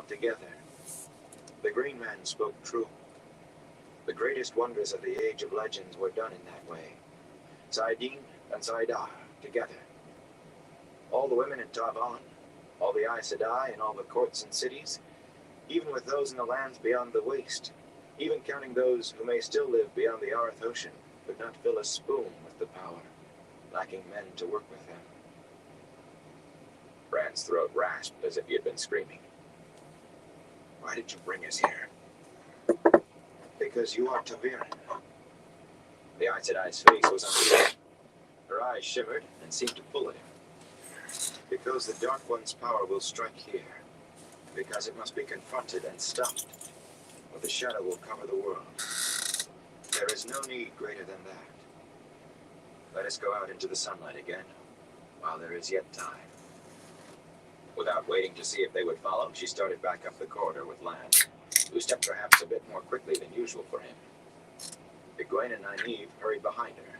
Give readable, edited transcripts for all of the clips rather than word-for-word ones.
together. The Green Man spoke true. The greatest wonders of the Age of Legends were done in that way. saidin and saidar, together. All the women in Tar-Valon, all the Aes Sedai in all the courts and cities, even with those in the lands beyond the waste, even counting those who may still live beyond the Arth Ocean, could not fill a spoon with the power, lacking men to work with them. Rand's throat rasped as if he had been screaming. Why did you bring us here? Because you are ta'veren. The Aes Sedai's face was unreal. Her eyes shimmered and seemed to pull at him. Because the Dark One's power will strike here. Because it must be confronted and stopped, or the shadow will cover the world. There is no need greater than that. Let us go out into the sunlight again, while there is yet time. Without waiting to see if they would follow, she started back up the corridor with Lan, who stepped perhaps a bit more quickly than usual for him. Egwene and Nynaeve hurried behind her.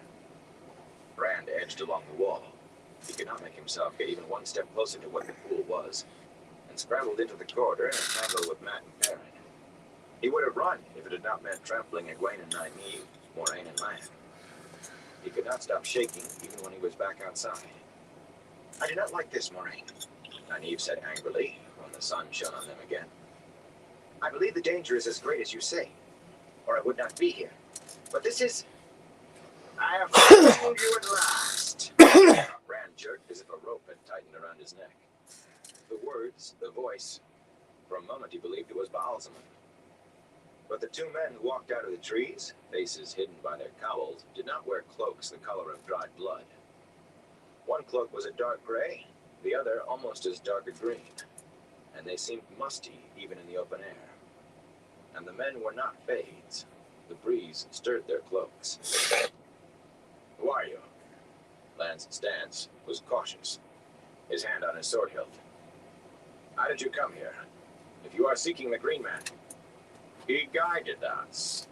Rand edged along the wall. He could not make himself get even one step closer to what the pool was, and scrambled into the corridor in a tangle with Mat and Perrin. He would have run if it had not meant trampling Egwene and Nynaeve, Moiraine and Lan. He could not stop shaking even when he was back outside. I do not like this, Moiraine, Nynaeve said angrily when the sun shone on them again. I believe the danger is as great as you say, or I would not be here. But this is... I have found you at last. Rand jerked as if a rope had tightened around his neck. The words, the voice, for a moment he believed it was Ba'alzamon. But the two men who walked out of the trees, faces hidden by their cowls, did not wear cloaks the color of dried blood. One cloak was a dark gray, the other almost as dark a green, and they seemed musty even in the open air. And the men were not fades. The breeze stirred their cloaks. Who are you? Lan's stance was cautious, his hand on his sword hilt. How did you come here? If you are seeking the Green Man, he guided us.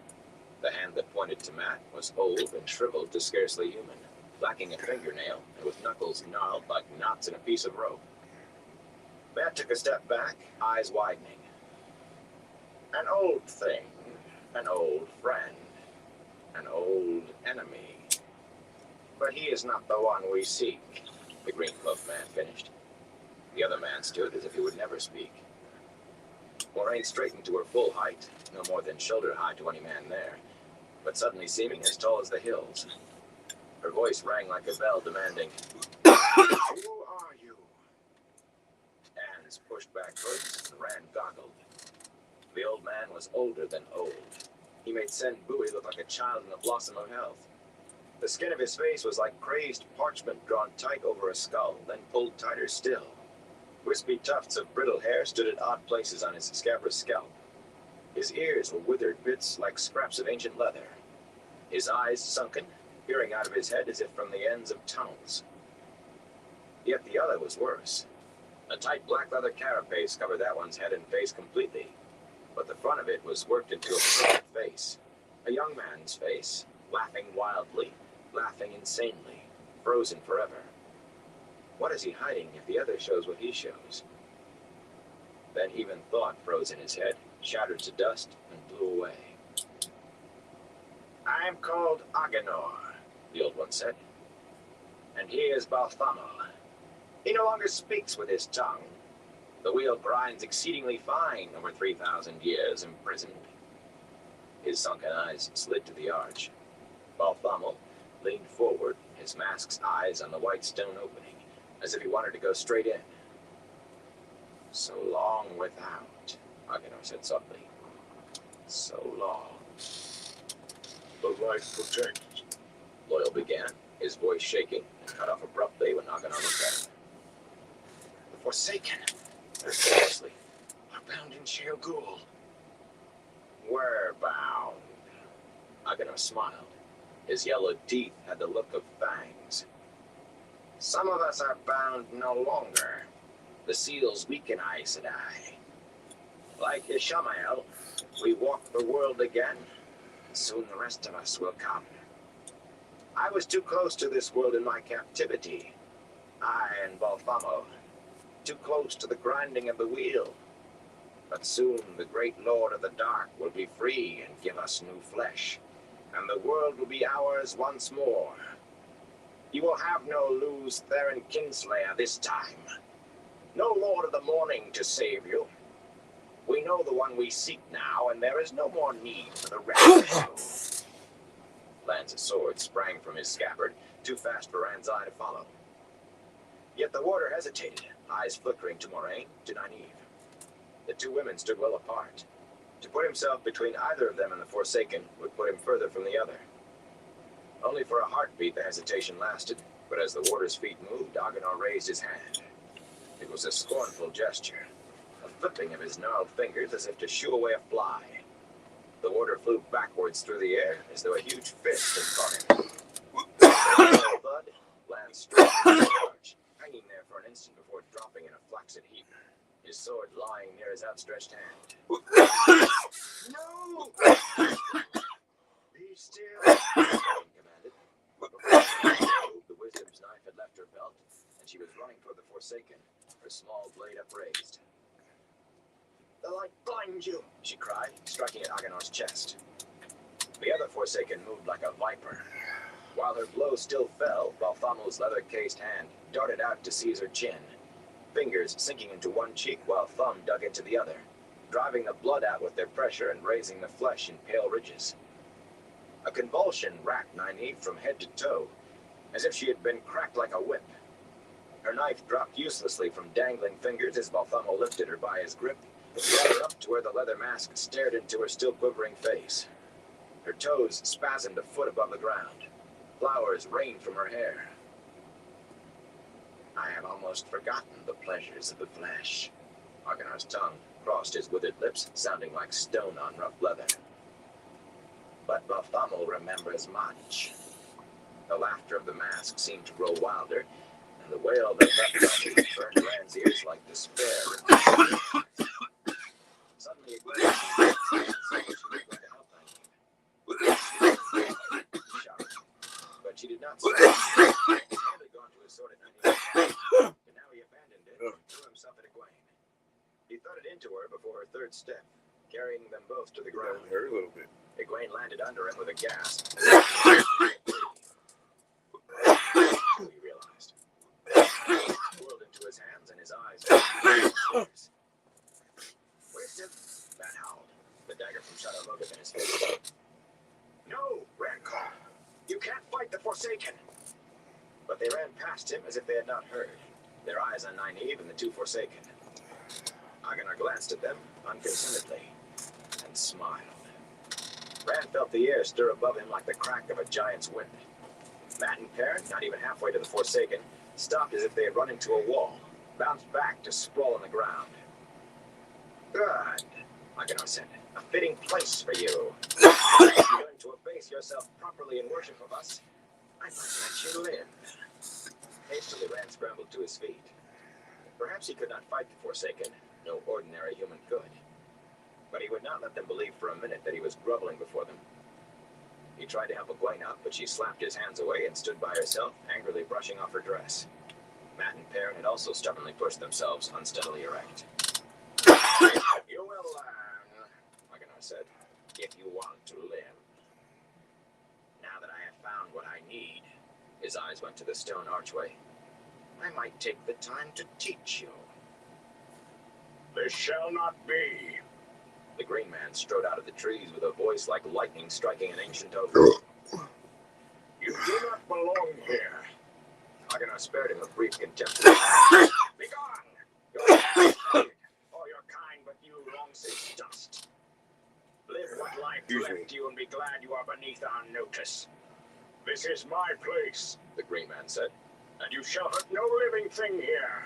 The hand that pointed to Mat was old and shriveled to scarcely human, lacking a fingernail and with knuckles gnarled like knots in a piece of rope. Mat took a step back, eyes widening. An old thing, an old friend, an old enemy. But he is not the one we seek, the green-cloaked man finished. The other man stood as if he would never speak. Moiraine straightened to her full height, no more than shoulder high to any man there, but suddenly seeming as tall as the hills. Her voice rang like a bell, demanding, Who are you? Hands pushed backwards, and Rand goggled. The old man was older than old. He made Sen Bui look like a child in the blossom of health. The skin of his face was like crazed parchment drawn tight over a skull, then pulled tighter still. Wispy tufts of brittle hair stood at odd places on his scabrous scalp. His ears were withered bits like scraps of ancient leather. His eyes sunken, peering out of his head as if from the ends of tunnels. Yet the other was worse. A tight black leather carapace covered that one's head and face completely, but the front of it was worked into a perfect face. A young man's face, laughing wildly, laughing insanely, frozen forever. What is he hiding if the other shows what he shows? Then even thought froze in his head, shattered to dust, and blew away. I am called Agenor, the old one said. And he is Balthamel. He no longer speaks with his tongue. The wheel grinds exceedingly fine over 3,000 years imprisoned. His sunken eyes slid to the arch. Balthamel leaned forward, his mask's eyes on the white stone opening, as if he wanted to go straight in. So long without, Agenor said softly. So long. The light protects, Loyal began, his voice shaking, and cut off abruptly when Agenor looked at him. The Forsaken, seriously, are bound in Shale Ghul. We're bound. Agenor smiled. His yellow teeth had the look of fangs. Some of us are bound no longer. The seals weaken Aes Sedai. Like Ishamael, we walk the world again, and soon the rest of us will come. I was too close to this world in my captivity. I and Balthamel, too close to the grinding of the wheel. But soon the great Lord of the Dark will be free and give us new flesh, and the world will be ours once more. You will have no Luz Theron Kinslayer this time. No Lord of the Morning to save you. We know the one we seek now, and there is no more need for the rest. Lance's sword sprang from his scabbard, too fast for Rand's eye to follow. Yet the warder hesitated, eyes flickering to Moraine, to Nynaeve. The two women stood well apart. To put himself between either of them and the Forsaken would put him further from the other. Only for a heartbeat the hesitation lasted, but as the warder's feet moved, Agenor raised his hand. It was a scornful gesture, a flipping of his gnarled fingers as if to shoo away a fly. The warder flew backwards through the air as though a huge fist had caught him. Blood, Lance struck his charge, hanging there for an instant before dropping in a flaccid heap, his sword lying near his outstretched hand. No! Be still, he commanded. But before she moved, the wisdom's knife had left her belt, and she was running toward the Forsaken, her small blade upraised. The light blinds you, she cried, striking at Agenor's chest. The other Forsaken moved like a viper. While her blow still fell, Balthamel's leather-cased hand darted out to seize her chin, fingers sinking into one cheek while thumb dug into the other, driving the blood out with their pressure and raising the flesh in pale ridges. A convulsion racked Nynaeve from head to toe, as if she had been cracked like a whip. Her knife dropped uselessly from dangling fingers as Balthamo lifted her by his grip, brought her up to where the leather mask stared into her still quivering face. Her toes spasmed a foot above the ground. Flowers rained from her hair. I have almost forgotten the pleasures of the flesh. Agenor's tongue crossed his withered lips, sounding like stone on rough leather. But Balthamo remembers much. The laughter of the mask seemed to grow wilder, and the wail that left on him burned Rand's ears like despair. Suddenly it was she was going to help Nynaeve. But she did not speak. His hand had gone to his sword at Nynaeve, but now he abandoned it and threw himself at Egwene. He thudded into her before her third step, carrying them both to the ground. Hurt a little bit. Egwene landed under him with a gasp. He realized. Whirled into his hands and his eyes. Wisdom? Matt howled, the dagger from Shadow Logan in his face. No, Rand called. You can't fight the Forsaken. But they ran past him as if they had not heard, their eyes on Nynaeve and the two Forsaken. Agenor glanced at them unconcernedly and smiled. Rand felt the air stir above him like the crack of a giant's whip. Mat and Perrin, not even halfway to the Forsaken, stopped as if they had run into a wall, bounced back to sprawl on the ground. Good, Agenor said. A fitting place for you. If you learn to abase yourself properly in worship of us, I might let you live. Hastily, Rand scrambled to his feet. Perhaps he could not fight the Forsaken. No ordinary human could. But he would not let them believe for a minute that he was groveling before them. He tried to help Egwene up, but she slapped his hands away and stood by herself, angrily brushing off her dress. Mat and Perrin had also stubbornly pushed themselves unsteadily erect. You will learn, Agenor said, if you want to live. Now that I have found what I need, his eyes went to the stone archway, I might take the time to teach you. This shall not be. The Green Man strode out of the trees with a voice like lightning striking an ancient oak. You do not belong here. Agenor spared him a brief contempt. Begone! You're or your kind, but you long since dust. Live what life left you and be glad you are beneath our notice. This is my place, the Green Man said, and you shall hurt no living thing here.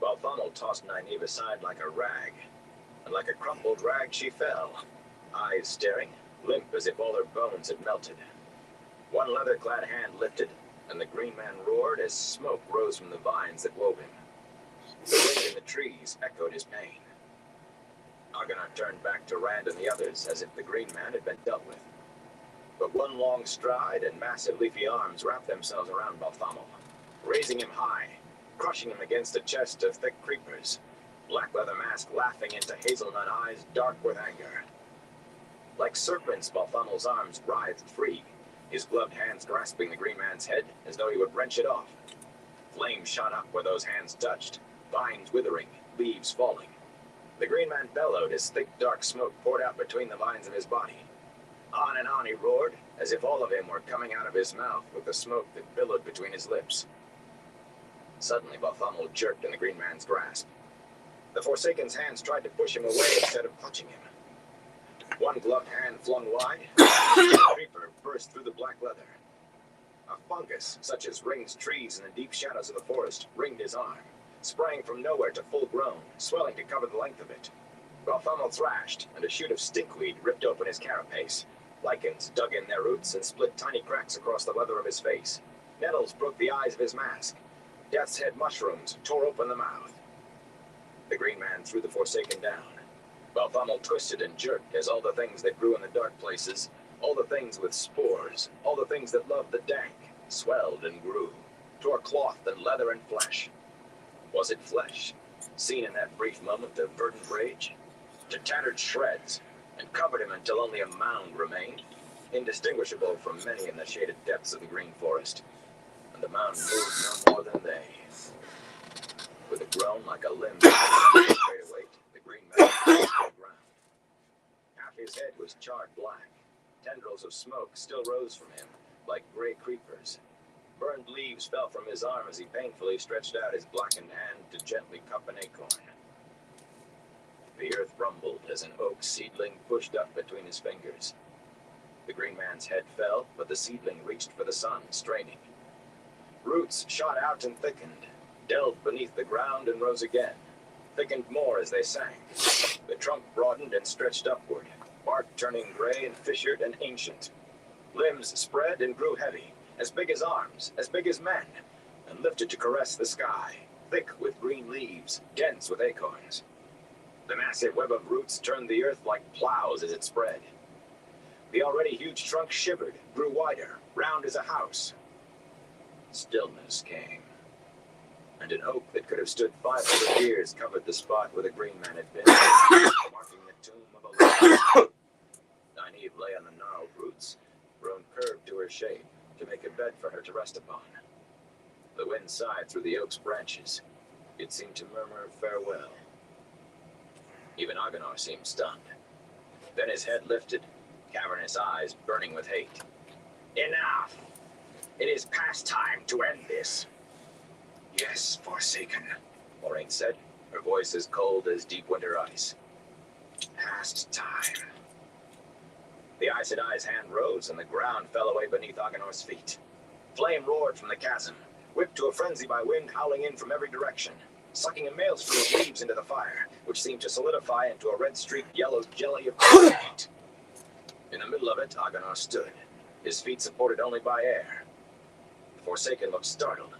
Balthamo tossed Nynaeve aside like a rag, and like a crumpled rag she fell, eyes staring, limp as if all her bones had melted. One leather-clad hand lifted, and the Green Man roared as smoke rose from the vines that wove him. The wind in the trees echoed his pain. Agenor turned back to Rand and the others as if the Green Man had been dealt with. But one long stride and massive leafy arms wrapped themselves around Balthamo, raising him high, crushing him against a chest of thick creepers. black leather mask laughing into hazelnut eyes dark with anger. Like serpents, Balthamel's arms writhed free, his gloved hands grasping the green man's head as though he would wrench it off. Flames shot up where those hands touched, vines withering, leaves falling. The green man bellowed as thick dark smoke poured out between the lines of his body. On and on he roared, as if all of him were coming out of his mouth with the smoke that billowed between his lips. Suddenly Balthamel jerked in the green man's grasp. The Forsaken's hands tried to push him away instead of clutching him. One gloved hand flung wide, a creeper burst through the black leather. A fungus, such as rings trees in the deep shadows of the forest, ringed his arm, sprang from nowhere to full grown, swelling to cover the length of it. Balthamel thrashed, and a shoot of stinkweed ripped open his carapace. Lichens dug in their roots and split tiny cracks across the leather of his face. Nettles broke the eyes of his mask. Death's head mushrooms tore open the mouth. The green man threw the Forsaken down. Balthamel twisted and jerked as all the things that grew in the dark places, all the things with spores, all the things that loved the dank, swelled and grew, tore cloth and leather and flesh. Was it flesh, seen in that brief moment of verdant rage? To tattered shreds, and covered him until only a mound remained, indistinguishable from many in the shaded depths of the green forest. And the mound moved no more than they. With a groan like a limb straight away, the green man fell to the ground. Half his head was charred black. Tendrils of smoke still rose from him, like gray creepers. Burned leaves fell from his arm as he painfully stretched out his blackened hand to gently cup an acorn. The earth rumbled as an oak seedling pushed up between his fingers. The green man's head fell, but the seedling reached for the sun, straining. Roots shot out and thickened, delved beneath the ground and rose again, thickened more as they sank. The trunk broadened and stretched upward, bark turning gray and fissured and ancient. Limbs spread and grew heavy, as big as arms, as big as men, and lifted to caress the sky, thick with green leaves, dense with acorns. The massive web of roots turned the earth like plows as it spread. The already huge trunk shivered, grew wider, round as a house. Stillness came, and an oak that could have stood 500 years covered the spot where the green man had been, marking the tomb of a legend. Nynaeve lay on the gnarled roots, grown curved to her shape, to make a bed for her to rest upon. The wind sighed through the oak's branches. It seemed to murmur farewell. Even Agenor seemed stunned. Then his head lifted, cavernous eyes burning with hate. Enough! It is past time to end this. Yes, Forsaken, Moiraine said, her voice as cold as deep winter ice. Past time. The Aes Sedai's hand rose and the ground fell away beneath Agenor's feet. Flame roared from the chasm, whipped to a frenzy by wind howling in from every direction, sucking a maelstrom of leaves into the fire, which seemed to solidify into a red-streaked yellow jelly of heat. In the middle of it, Agenor stood, his feet supported only by air. The Forsaken looked startled,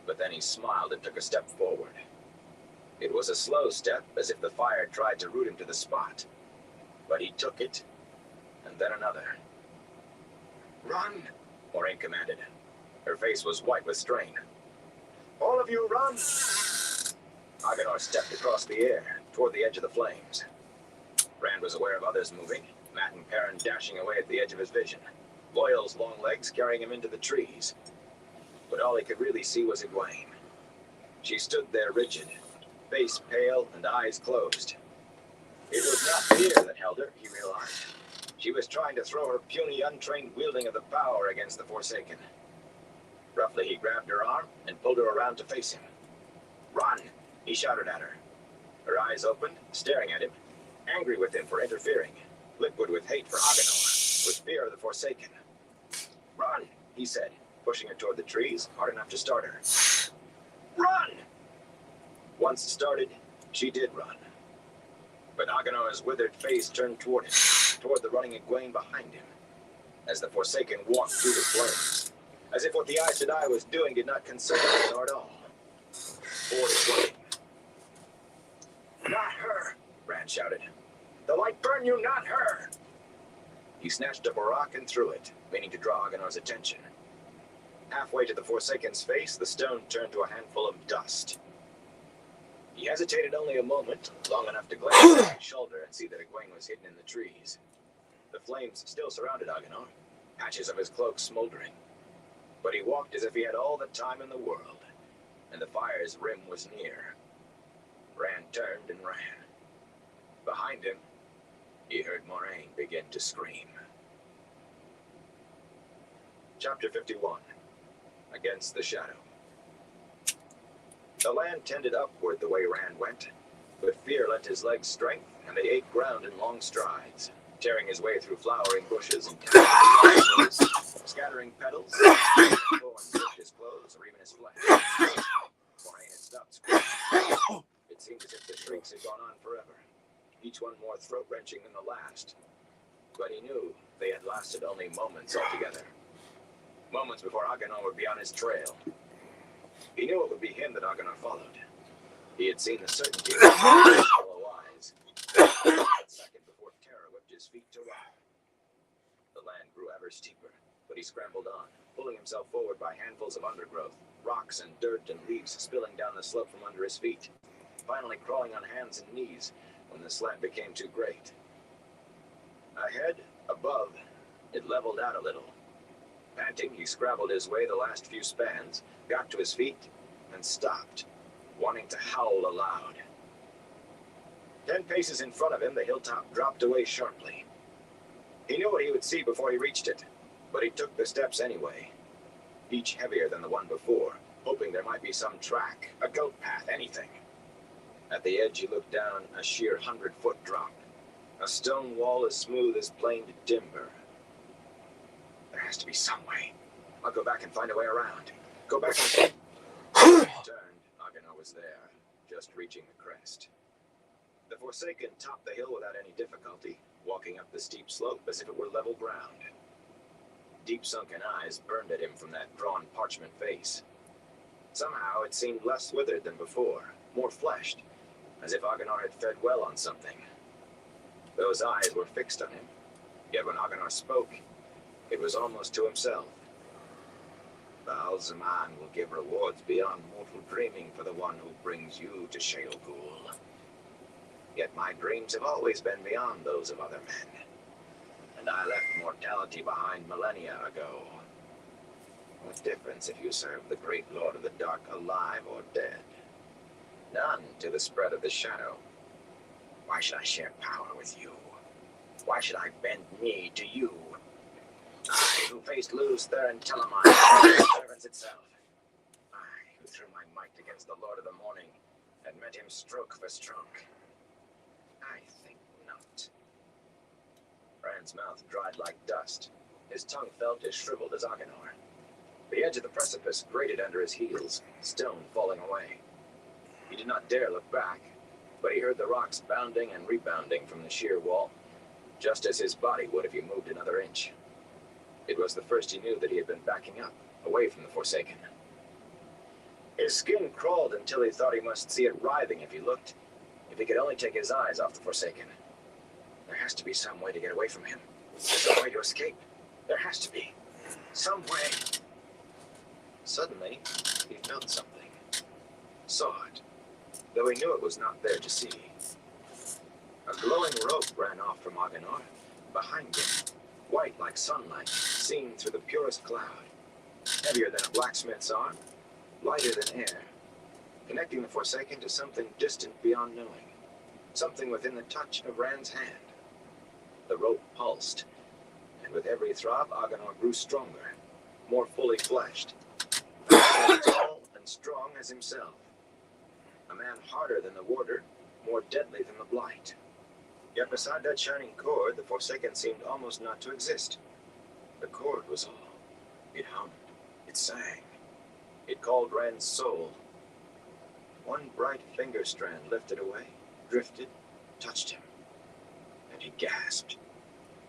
but then he smiled and took a step forward. It was a slow step, as if the fire tried to root him to the spot. But he took it, and then another. Run, Moiraine commanded. Her face was white with strain. All of you run! Agenor stepped across the air, toward the edge of the flames. Rand was aware of others moving, Mat and Perrin dashing away at the edge of his vision, Loyal's long legs carrying him into the trees. But all he could really see was Egwene. She stood there rigid, face pale and eyes closed. It was not fear that held her, he realized. She was trying to throw her puny, untrained wielding of the power against the Forsaken. Roughly, he grabbed her arm and pulled her around to face him. Run! He shouted at her. Her eyes opened, staring at him, angry with him for interfering, liquid with hate for Agenor, with fear of the Forsaken. Run! He said, pushing her toward the trees, hard enough to start her. Run! Once started, she did run. But Agenor's withered face turned toward him, toward the running Egwene behind him, as the Forsaken walked through the flames, as if what the Aes Sedai was doing did not concern Agenor at all. Forward Egwene. Not her, Rand shouted. The light burn you, not her! He snatched up a rock and threw it, meaning to draw Agenor's attention. Halfway to the Forsaken's face, the stone turned to a handful of dust. He hesitated only a moment, long enough to glance over his shoulder and see that Egwene was hidden in the trees. The flames still surrounded Agenor, patches of his cloak smoldering. But he walked as if he had all the time in the world, and the fire's rim was near. Rand turned and ran. Behind him, he heard Moraine begin to scream. Chapter 51. Against the Shadow. The land tended upward the way Rand went, but fear lent his legs strength, and they ate ground in long strides, tearing his way through flowering bushes and towers, scattering petals, thorns ripped his clothes or even his flesh. Moraine had stopped screaming. It seemed as if the shrieks had gone on forever, each one more throat-wrenching than the last. But he knew they had lasted only moments altogether. Moments before Agenor would be on his trail. He knew it would be him that Agenor followed. He had seen the certainty in his hollow eyes. A second before terror whipped his feet to rock. The land grew ever steeper, but he scrambled on, pulling himself forward by handfuls of undergrowth, rocks and dirt and leaves spilling down the slope from under his feet, finally crawling on hands and knees when the slant became too great. Ahead, above, it leveled out a little. Panting, he scrabbled his way the last few spans, got to his feet, and stopped, wanting to howl aloud. 10 paces in front of him, the hilltop dropped away sharply. He knew what he would see before he reached it, but he took the steps anyway, each heavier than the one before, hoping there might be some track, a goat path, anything. At the edge, he looked down a sheer 100-foot drop, a stone wall as smooth as planed timber. There has to be some way. I'll go back and find a way around. Go back and... He turned. Agenor was there, just reaching the crest. The Forsaken topped the hill without any difficulty, walking up the steep slope as if it were level ground. Deep sunken eyes burned at him from that drawn parchment face. Somehow it seemed less withered than before, more fleshed, as if Agenor had fed well on something. Those eyes were fixed on him, yet when Agenor spoke, it was almost to himself. Ba'alzamon will give rewards beyond mortal dreaming for the one who brings you to Shale Ghul. Yet my dreams have always been beyond those of other men, and I left mortality behind millennia ago. What difference if you serve the great Lord of the Dark alive or dead? None to the spread of the shadow. Why should I share power with you? Why should I bend knee to you? I, who faced Luz Theron Telamon, servants itself. I, who threw my might against the Lord of the Morning, and met him stroke for stroke. I think not. Rand's mouth dried like dust. His tongue felt as shriveled as Agenor. The edge of the precipice grated under his heels, stone falling away. He did not dare look back, but he heard the rocks bounding and rebounding from the sheer wall, just as his body would if he moved another inch. It was the first he knew that he had been backing up, away from the Forsaken. His skin crawled until he thought he must see it writhing if he looked, if he could only take his eyes off the Forsaken. There has to be some way to get away from him. Some way to escape. There has to be. Some way. Suddenly, he felt something. Saw it, though he knew it was not there to see. A glowing rope ran off from Agenor, behind him, white like sunlight, seen through the purest cloud, heavier than a blacksmith's arm, lighter than air, connecting the Forsaken to something distant beyond knowing, something within the touch of Rand's hand. The rope pulsed, and with every throb, Agenor grew stronger, more fully fleshed, as tall and strong as himself. A man harder than the warder, more deadly than the blight. Yet beside that shining cord, the Forsaken seemed almost not to exist. The cord was all. It hummed. It sang. It called Rand's soul. One bright finger strand lifted away, drifted, touched him. And he gasped.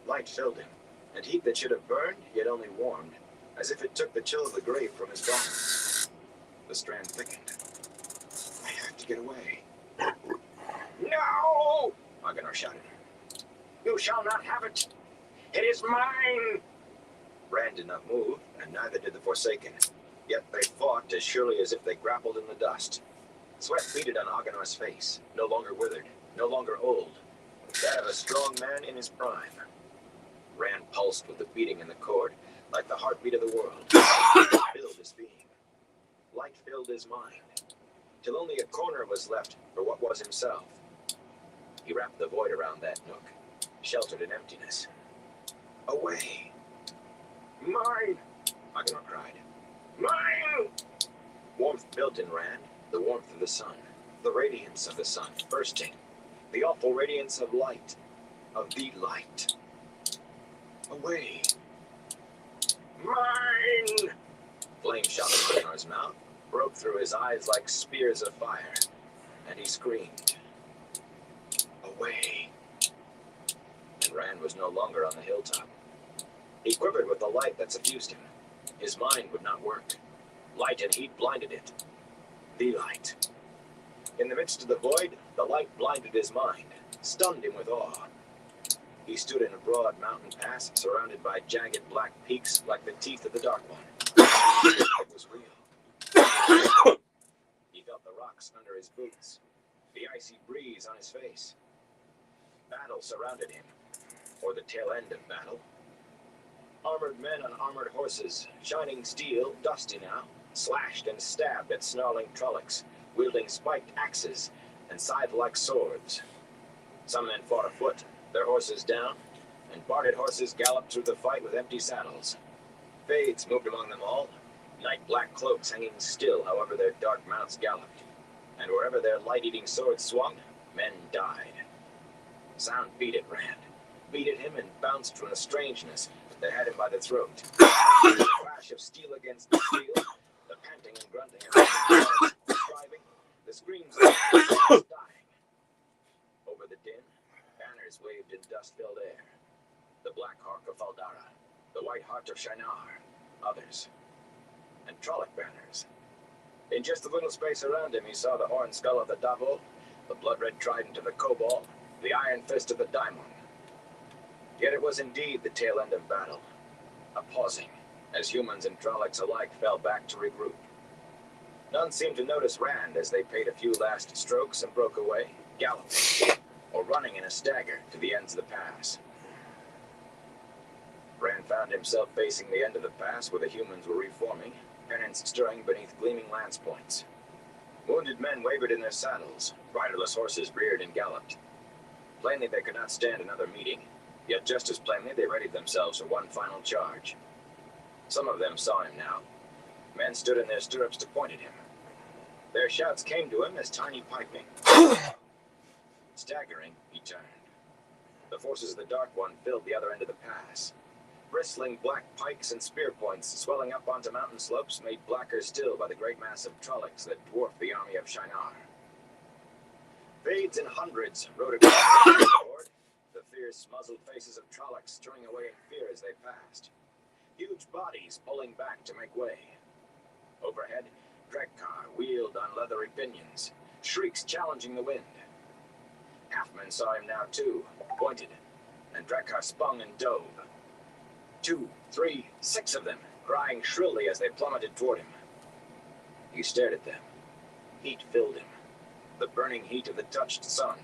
Light filled him, and heat that should have burned, yet only warmed, as if it took the chill of the grave from his bones. The strand thickened. I have to get away. No! Agenor shouted. You shall not have it. It is mine! Rand did not move, and neither did the Forsaken. Yet they fought as surely as if they grappled in the dust. Sweat beaded on Agenor's face, no longer withered, no longer old. That of a strong man in his prime. Rand pulsed with the beating in the cord, like the heartbeat of the world. It filled his being. Light filled his mind, till only a corner was left for what was himself. He wrapped the void around that nook, sheltered in emptiness. Away! Mine! Agenor cried. Mine! Warmth built in Rand, the warmth of the sun, the radiance of the sun, bursting, the awful radiance of light, of the light. Away! Mine! Flame shot from Agenor's mouth, broke through his eyes like spears of fire, and he screamed. Away! And Rand was no longer on the hilltop. He quivered with the light that suffused him. His mind would not work. Light and heat blinded it. The light. In the midst of the void, the light blinded his mind, stunned him with awe. He stood in a broad mountain pass surrounded by jagged black peaks like the teeth of the Dark One. It was real. He felt the rocks under his boots, the icy breeze on his face. Battle surrounded him, or the tail end of battle. Armored men on armored horses, shining steel, dusty now, slashed and stabbed at snarling Trollocs, wielding spiked axes and scythe-like swords. Some men fought afoot, their horses down, and parted horses galloped through the fight with empty saddles. Fades moved among them all, night-black cloaks hanging still however their dark mounts galloped, and wherever their light-eating swords swung, men died. Sound beat at Rand, beat at him and bounced from a strangeness that had him by the throat. The crash of steel against steel, the panting and grunting of the striving, the screams of the dying. Over the din, banners waved in dust-filled air. The Black Hawk of Faldara, the White Heart of Shinar, others. And Trolloc banners. In just the little space around him, he saw the horn skull of the Davo, the blood-red trident of the Kobold, the iron fist of the Daimon. Yet it was indeed the tail end of battle, a pausing, as humans and Trollocs alike fell back to regroup. None seemed to notice Rand as they paid a few last strokes and broke away, galloping, or running in a stagger to the ends of the pass. Rand found himself facing the end of the pass where the humans were reforming, pennants stirring beneath gleaming lance points. Wounded men wavered in their saddles, riderless horses reared and galloped. Plainly they could not stand another meeting, yet just as plainly they readied themselves for one final charge. Some of them saw him now. Men stood in their stirrups to point at him. Their shouts came to him as tiny piping. Staggering, he turned. The forces of the Dark One filled the other end of the pass. Bristling black pikes and spear points swelling up onto mountain slopes made blacker still by the great mass of Trollocs that dwarfed the army of Shinar. Fades in hundreds rode across the board, the fierce, muzzled faces of Trollocs turning away in fear as they passed. Huge bodies pulling back to make way. Overhead, Drek'Kar wheeled on leathery pinions, shrieks challenging the wind. Halfmen saw him now too, pointed, and Drek'Kar spun and dove. 2, 3, 6 of them, crying shrilly as they plummeted toward him. He stared at them. Heat filled him, the burning heat of the touched sun.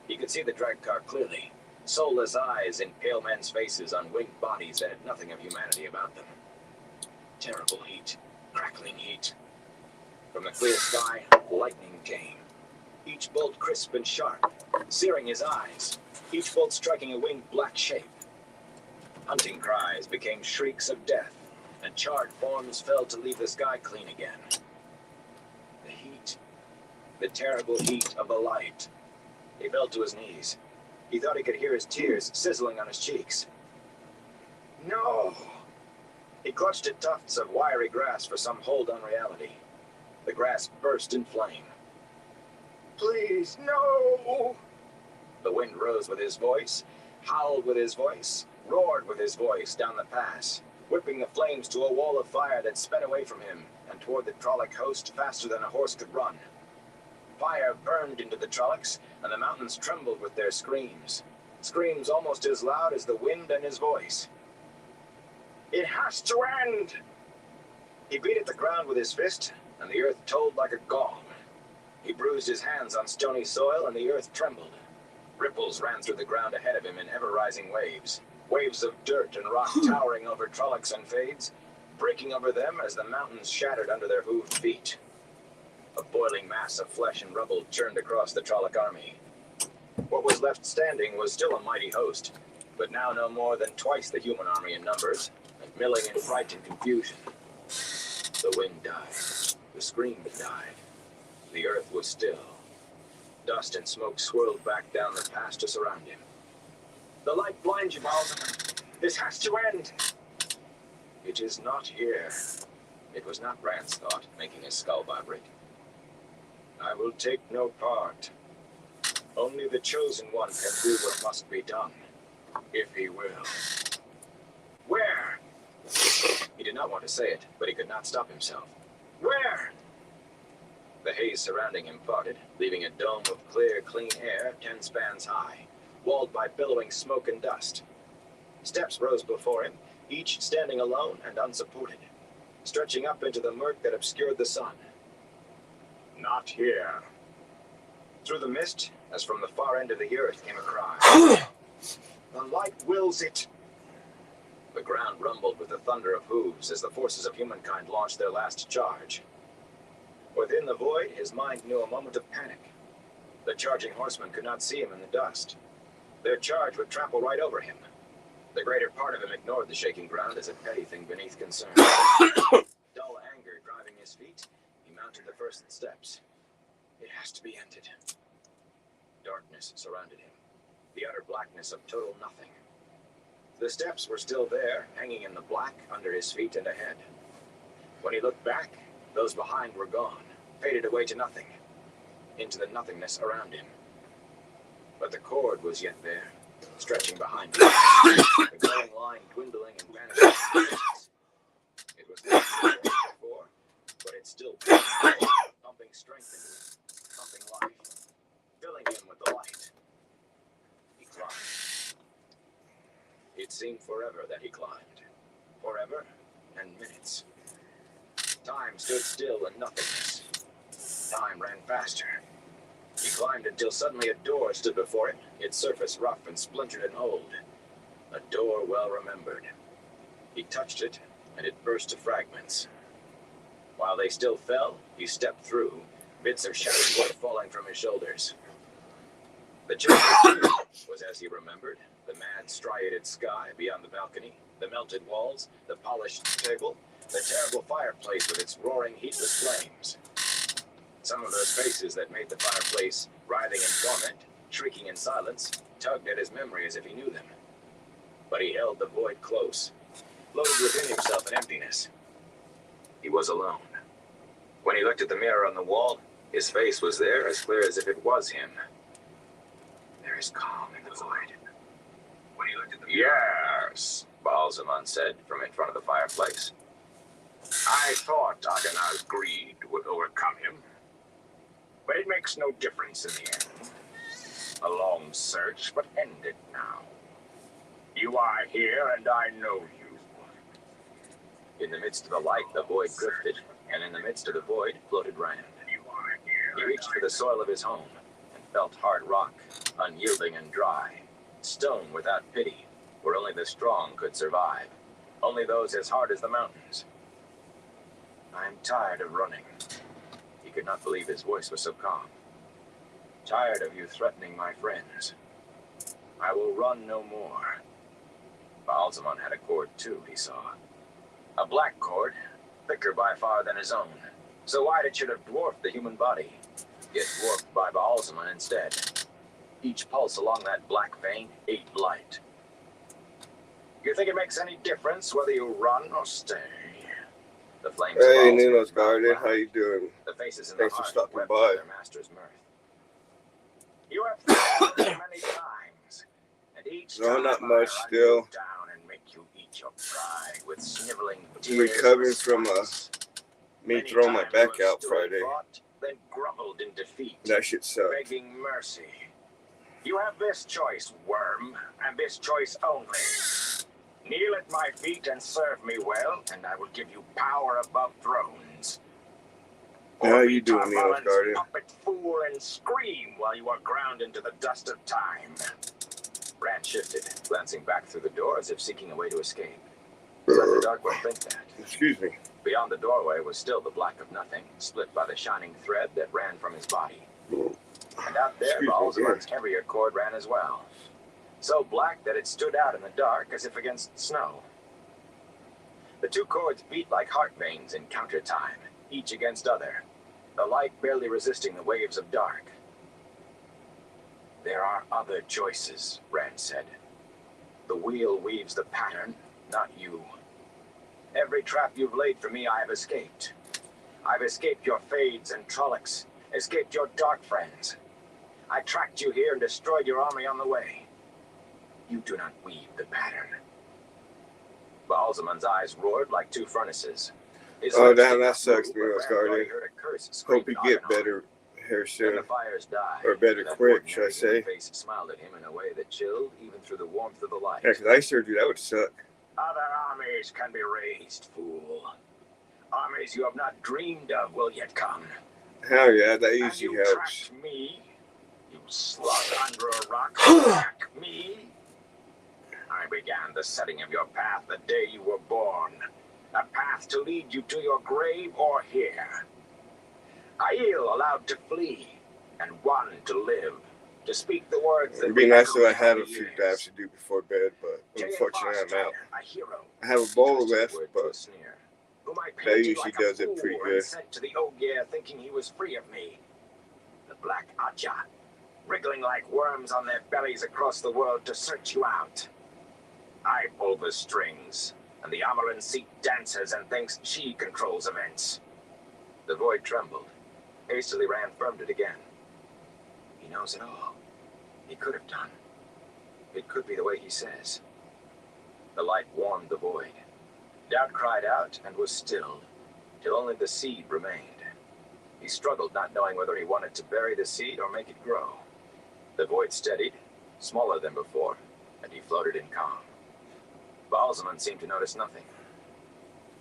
He could see the Drek'Kar clearly, soulless eyes in pale men's faces on winged bodies that had nothing of humanity about them. Terrible heat, crackling heat. From the clear sky, lightning came. Each bolt crisp and sharp, searing his eyes, each bolt striking a winged black shape. Hunting cries became shrieks of death, and charred forms fell to leave the sky clean again. The heat, the terrible heat of the light. He fell to his knees. He thought he could hear his tears sizzling on his cheeks. No! He clutched at tufts of wiry grass for some hold on reality. The grass burst in flame. Please, no! The wind rose with his voice, howled with his voice, roared with his voice down the pass, whipping the flames to a wall of fire that sped away from him and toward the Trolloc host faster than a horse could run. Fire burned into the Trollocs, and the mountains trembled with their screams. Screams almost as loud as the wind and his voice. It has to end! He beat at the ground with his fist, and the earth tolled like a gong. He bruised his hands on stony soil, and the earth trembled. Ripples ran through the ground ahead of him in ever-rising waves. Waves of dirt and rock towering over Trollocs and Fades, breaking over them as the mountains shattered under their hooved feet. A boiling mass of flesh and rubble churned across the Trolloc army. What was left standing was still a mighty host, but now no more than twice the human army in numbers, and milling in fright and confusion. The wind died. The scream died. The earth was still. Dust and smoke swirled back down the pass to surround him. The light blinds you, Balzaman. This has to end. It is not here. It was not Rand's thought, making his skull vibrate. I will take no part. Only the Chosen One can do what must be done, if he will. Where? He did not want to say it, but he could not stop himself. Where? The haze surrounding him parted, leaving a dome of clear, clean air 10 spans high, walled by billowing smoke and dust. Steps rose before him, each standing alone and unsupported, stretching up into the murk that obscured the sun. Not here. Through the mist, as from the far end of the earth, came a cry. The light wills it. The ground rumbled with the thunder of hooves as the forces of humankind launched their last charge. Within the void, his mind knew a moment of panic. The charging horsemen could not see him in the dust. Their charge would trample right over him. The greater part of him ignored the shaking ground as a petty thing beneath concern. Dull anger driving his feet, he mounted the first steps. It has to be ended. Darkness surrounded him, the utter blackness of total nothing. The steps were still there, hanging in the black under his feet and ahead. When he looked back, those behind were gone, faded away to nothing, into the nothingness around him. But the cord was yet there, stretching behind him, the glowing line dwindling and vanishing. It was not there before, but it still pumping strength into him, pumping life, filling him with the light. He climbed. It seemed forever that he climbed. Forever and minutes. Time stood still in nothingness. Time ran faster. He climbed until suddenly a door stood before him, its surface rough and splintered and old. A door well remembered. He touched it, and it burst to fragments. While they still fell, he stepped through, bits of shattered wood falling from his shoulders. The chosen was as he remembered, the mad striated sky beyond the balcony, the melted walls, the polished table, the terrible fireplace with its roaring, heatless flames. Some of those faces that made the fireplace writhing in torment, shrieking in silence, tugged at his memory as if he knew them. But he held the void close, floated within himself in emptiness. He was alone. When he looked at the mirror on the wall, his face was there as clear as if it was him. There is calm in the void. When he looked at the mirror... Yes, Balzaman said from in front of the fireplace. I thought Agenar's greed would overcome him. But it makes no difference in the end. A long search, but ended now. You are here, and I know you. In the midst of the light, the void drifted, and in the midst of the void floated Rand. He reached for the soil of his home, and felt hard rock, unyielding and dry, stone without pity, where only the strong could survive, only those as hard as the mountains. I am tired of running. He could not believe his voice was so calm. Tired of you threatening my friends. I will run no more. Balzaman had a cord too, he saw. A black cord, thicker by far than his own, so wide it should have dwarfed the human body, yet dwarfed by Balzaman instead. Each pulse along that black vein ate light. You think it makes any difference whether you run or stay? The flames Hey, Nino's Guardian, how you doing? The faces in Thanks the for heart stopping wept by. at their master's mirth. You have threatened me many times, and each No, time not I much run still. you down and make you eat your pride with sniveling tears. Recovering from response. me Many throwing my times you back have out stood Friday. and fought, then grumbled in defeat, That shit sucked. begging mercy. You have this choice, worm, and this choice only. Kneel at my feet and serve me well, and I will give you power above thrones. How Or you be doing, Neil's Tarvalon's Garden? puppet fool and scream while you are ground into the dust of time. Rand shifted, glancing back through the door as if seeking a way to escape. Let the Dark One think that. Excuse me. Beyond the doorway was still the black of nothing, split by the shining thread that ran from his body. And out there, Baalzaman's heavier cord ran as well. So black that it stood out in the dark as if against snow. The two cords beat like heart veins in counter time, each against other, the light barely resisting the waves of dark. There are other choices, Rand said. The wheel weaves the pattern, not you. Every trap you've laid for me, I have escaped. I've escaped your Fades and Trollocs, escaped your dark friends. I tracked you here and destroyed your army on the way. You do not weave the pattern. Baalzaman's eyes roared like two furnaces. Oh, damn, that sucks, Neil's Garden. Hope you get on. better here Then soon. the fires died. Or better and that quick, should I ordinary say. human face smiled at him in a way that chilled even through the warmth of the light. Yeah, 'cause ice surgery, that would suck. Other armies can be raised, fool. Armies you have not dreamed of will yet come. Hell yeah, that And usually you helps. tracked me. You slunk under a rock to track me. I began the setting of your path the day you were born. A path to lead you to your grave or here. Aiel allowed to flee, and one to live. To speak the words that It'd be nice if I echo had down a the few years. dabs to do before bed, but J.A. unfortunately I'm out. Farstrader, a hero. I have a bowl Twisted left, word to a but sneer, whom I that painted usually like a does it fool pretty and good. sent to the Ogier thinking he was free of me. The Black Ajah, wriggling like worms on their bellies across the world to search you out. I pull the strings, and the Amaran seat dances and thinks she controls events. The void trembled. Hastily Rand firmed it again. He knows it all. He could have done. It could be the way he says. The light warmed the void. Doubt cried out and was stilled, till only the seed remained. He struggled, not knowing whether he wanted to bury the seed or make it grow. The void steadied, smaller than before, and he floated in calm. Baalzaman seemed to notice nothing.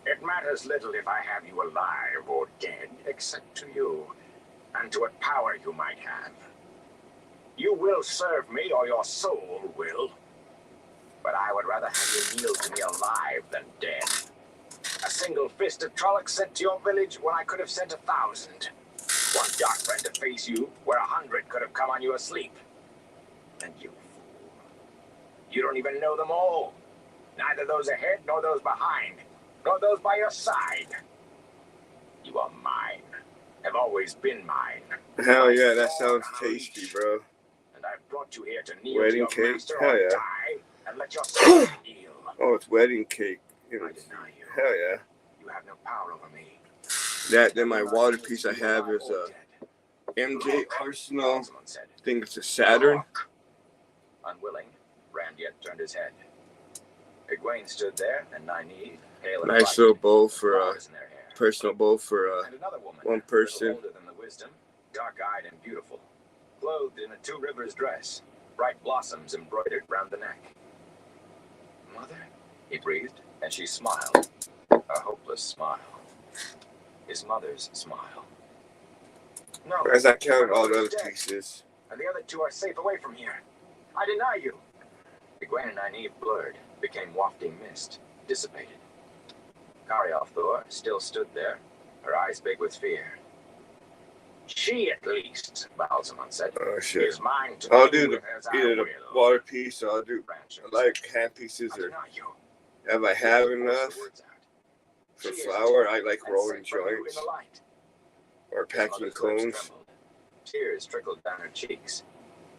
It matters little if I have you alive or dead, except to you, and to what power you might have. You will serve me, or your soul will. But I would rather have you kneel to me alive than dead. A single fist of Trolloc sent to your village when I could have sent 1,000. One dark friend to face you where 100 could have come on you asleep. And you, fool. You don't even know them all. Neither those ahead, nor those behind, nor those by your side. You are mine. Have always been mine. Hell yeah, that sounds tasty, bro. And I've brought you here to kneel Wedding to your cake? master Hell or yeah. die, and let your soul kneel. Oh, it's wedding cake. I deny you. Hell yeah. You have no power over me. That, then my water piece I have is a MJ Arsenal. Baalzaman said. I think it's a Saturn. Unwilling, Rand yet turned his head. Egwene stood there, and Nynaeve, pale and Nice little bowl for flowers in their hair. personal bowl for And another woman, one a little person. older than the wisdom, dark-eyed and beautiful, clothed in a Two Rivers dress, bright blossoms embroidered round the neck. Mother? He breathed, and she smiled. A hopeless smile. His mother's smile. No. As I count all the other pieces. And the other two are safe away from here. I deny you. Egwene and Nynaeve blurred, became wafting mist, dissipated. Cariel Thor still stood there, her eyes big with fear. She, at least, Baalzaman said, Oh shit. is mine to I'll do do as I either the will. water piece or I'll do Branches. like hand pieces I or deny you. if I have Forced enough the words out. for She is flour, I like and rolling safe from you in joints the light. or His packing mother's lips cones. trembled. Tears trickled down her cheeks.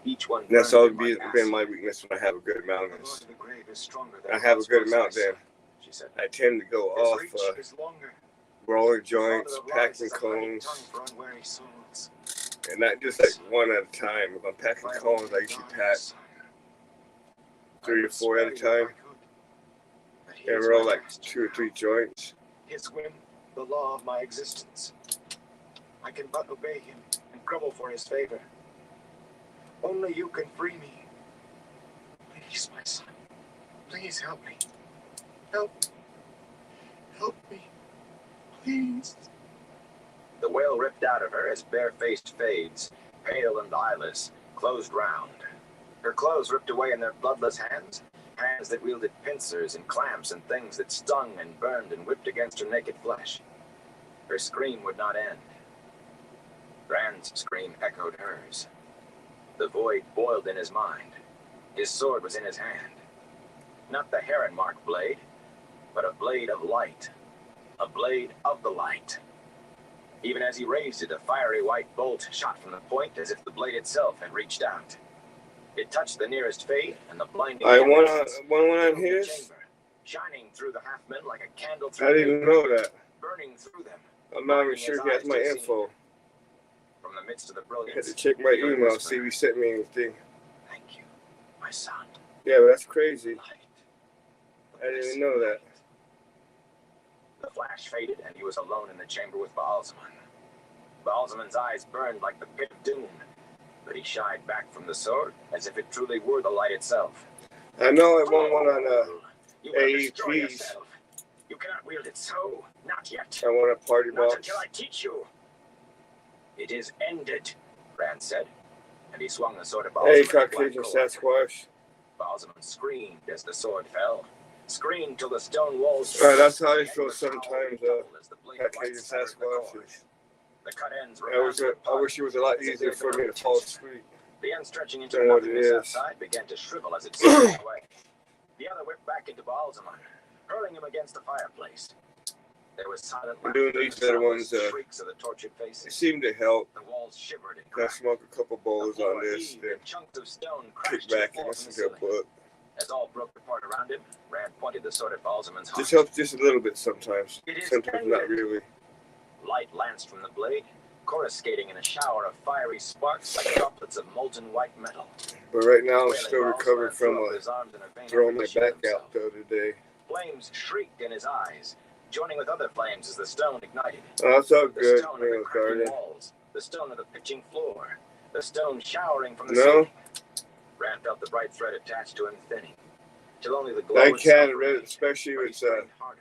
Each one That's burned always him like been acid. my weakness when I have a good amount The of Lord this. of the grave is stronger than I have a his good amount voice, then. she said. I tend to go His off reach is longer. rolling His order joints, of lies packing is a honey cones, tongue for unwary souls. and not just like one at a time. If I'm packing My cones, I only usually darling pack son. 3 I or would 4 at a spare you if time I could, but he and is roll my like master 2 or now. 3 joints. His whim, the law of my existence. I can but obey him and grovel for his favor. Only you can free me. Please, my son. Please help me. Help. Help me. Please. The wail ripped out of her as bare-faced Fades, pale and eyeless, closed round. Her clothes ripped away in their bloodless hands, hands that wielded pincers and clamps and things that stung and burned and whipped against her naked flesh. Her scream would not end. Rand's scream echoed hers. The void boiled in his mind. His sword was in his hand. Not the heron-marked blade, but a blade of light. A blade of the light. Even as he raised it, a fiery white bolt shot from the point as if the blade itself had reached out. It touched the nearest Fade, and the blinding one on filled the his. chamber, shining through the half-men like a candle I through didn't even know that. burning through them. I'm not even sure he has my info. From the midst of the I had brilliance, to check my email, see if he sent me anything. thank you, my son. Yeah, but that's crazy. Light. I didn't even know that. The flash faded, and he was alone in the chamber with Baalzamon. Baalzamon's eyes burned like the pit of doom, but he shied back from the sword as if it truly were the light itself. I know I won one on You will destroy AEPs. yourself. You cannot wield it so. Not yet. I won a party Not box. until I teach you. It is ended, Rand said, and he swung the sword at Baalzamon. Hey, with black Caucasian cord. Sasquatch. Baalzamon screamed as the sword fell. Screamed till the stone walls. That's how I and feel the power sometimes, doubled as the blade of Caucasian light spattered the cord. Sasquatch. The cut ends I wish it was a lot easier for me to fall asleep. The end stretching into Than what it nothingness is. outside began to shrivel as it slipped away. The other whipped back into Baalzamon, hurling him against the fireplace. There was silent I'm doing these other ones, shrieks of the tortured It faces. seemed to help. The walls shivered and I cracked. smoke a couple The bowls floor on this, heaved then and chunks of stone kick crashed to the back floor and from listen the to a ceiling. book. As all broke apart around him, Rand pointed the sword at Baalzamon's heart. Just helps just a little bit sometimes. It is Sometimes not ended. really. Light lanced from the blade, coruscating in a shower of fiery sparks like droplets of molten white metal. But right now I'm Wailing still Baalzamon recovering threw from up his arms in a vain throwing effort my to shield back himself. out the other day. Flames shrieked in his eyes, joining with other flames as the stone ignited. Oh, it's all The good, stone of the Neil cracking Garden. walls, the stone of the pitching floor, the stone showering from the No. ceiling. Rand felt the bright thread attached to him thinning, till only the glow I itself can, remained. especially But he with strained harder,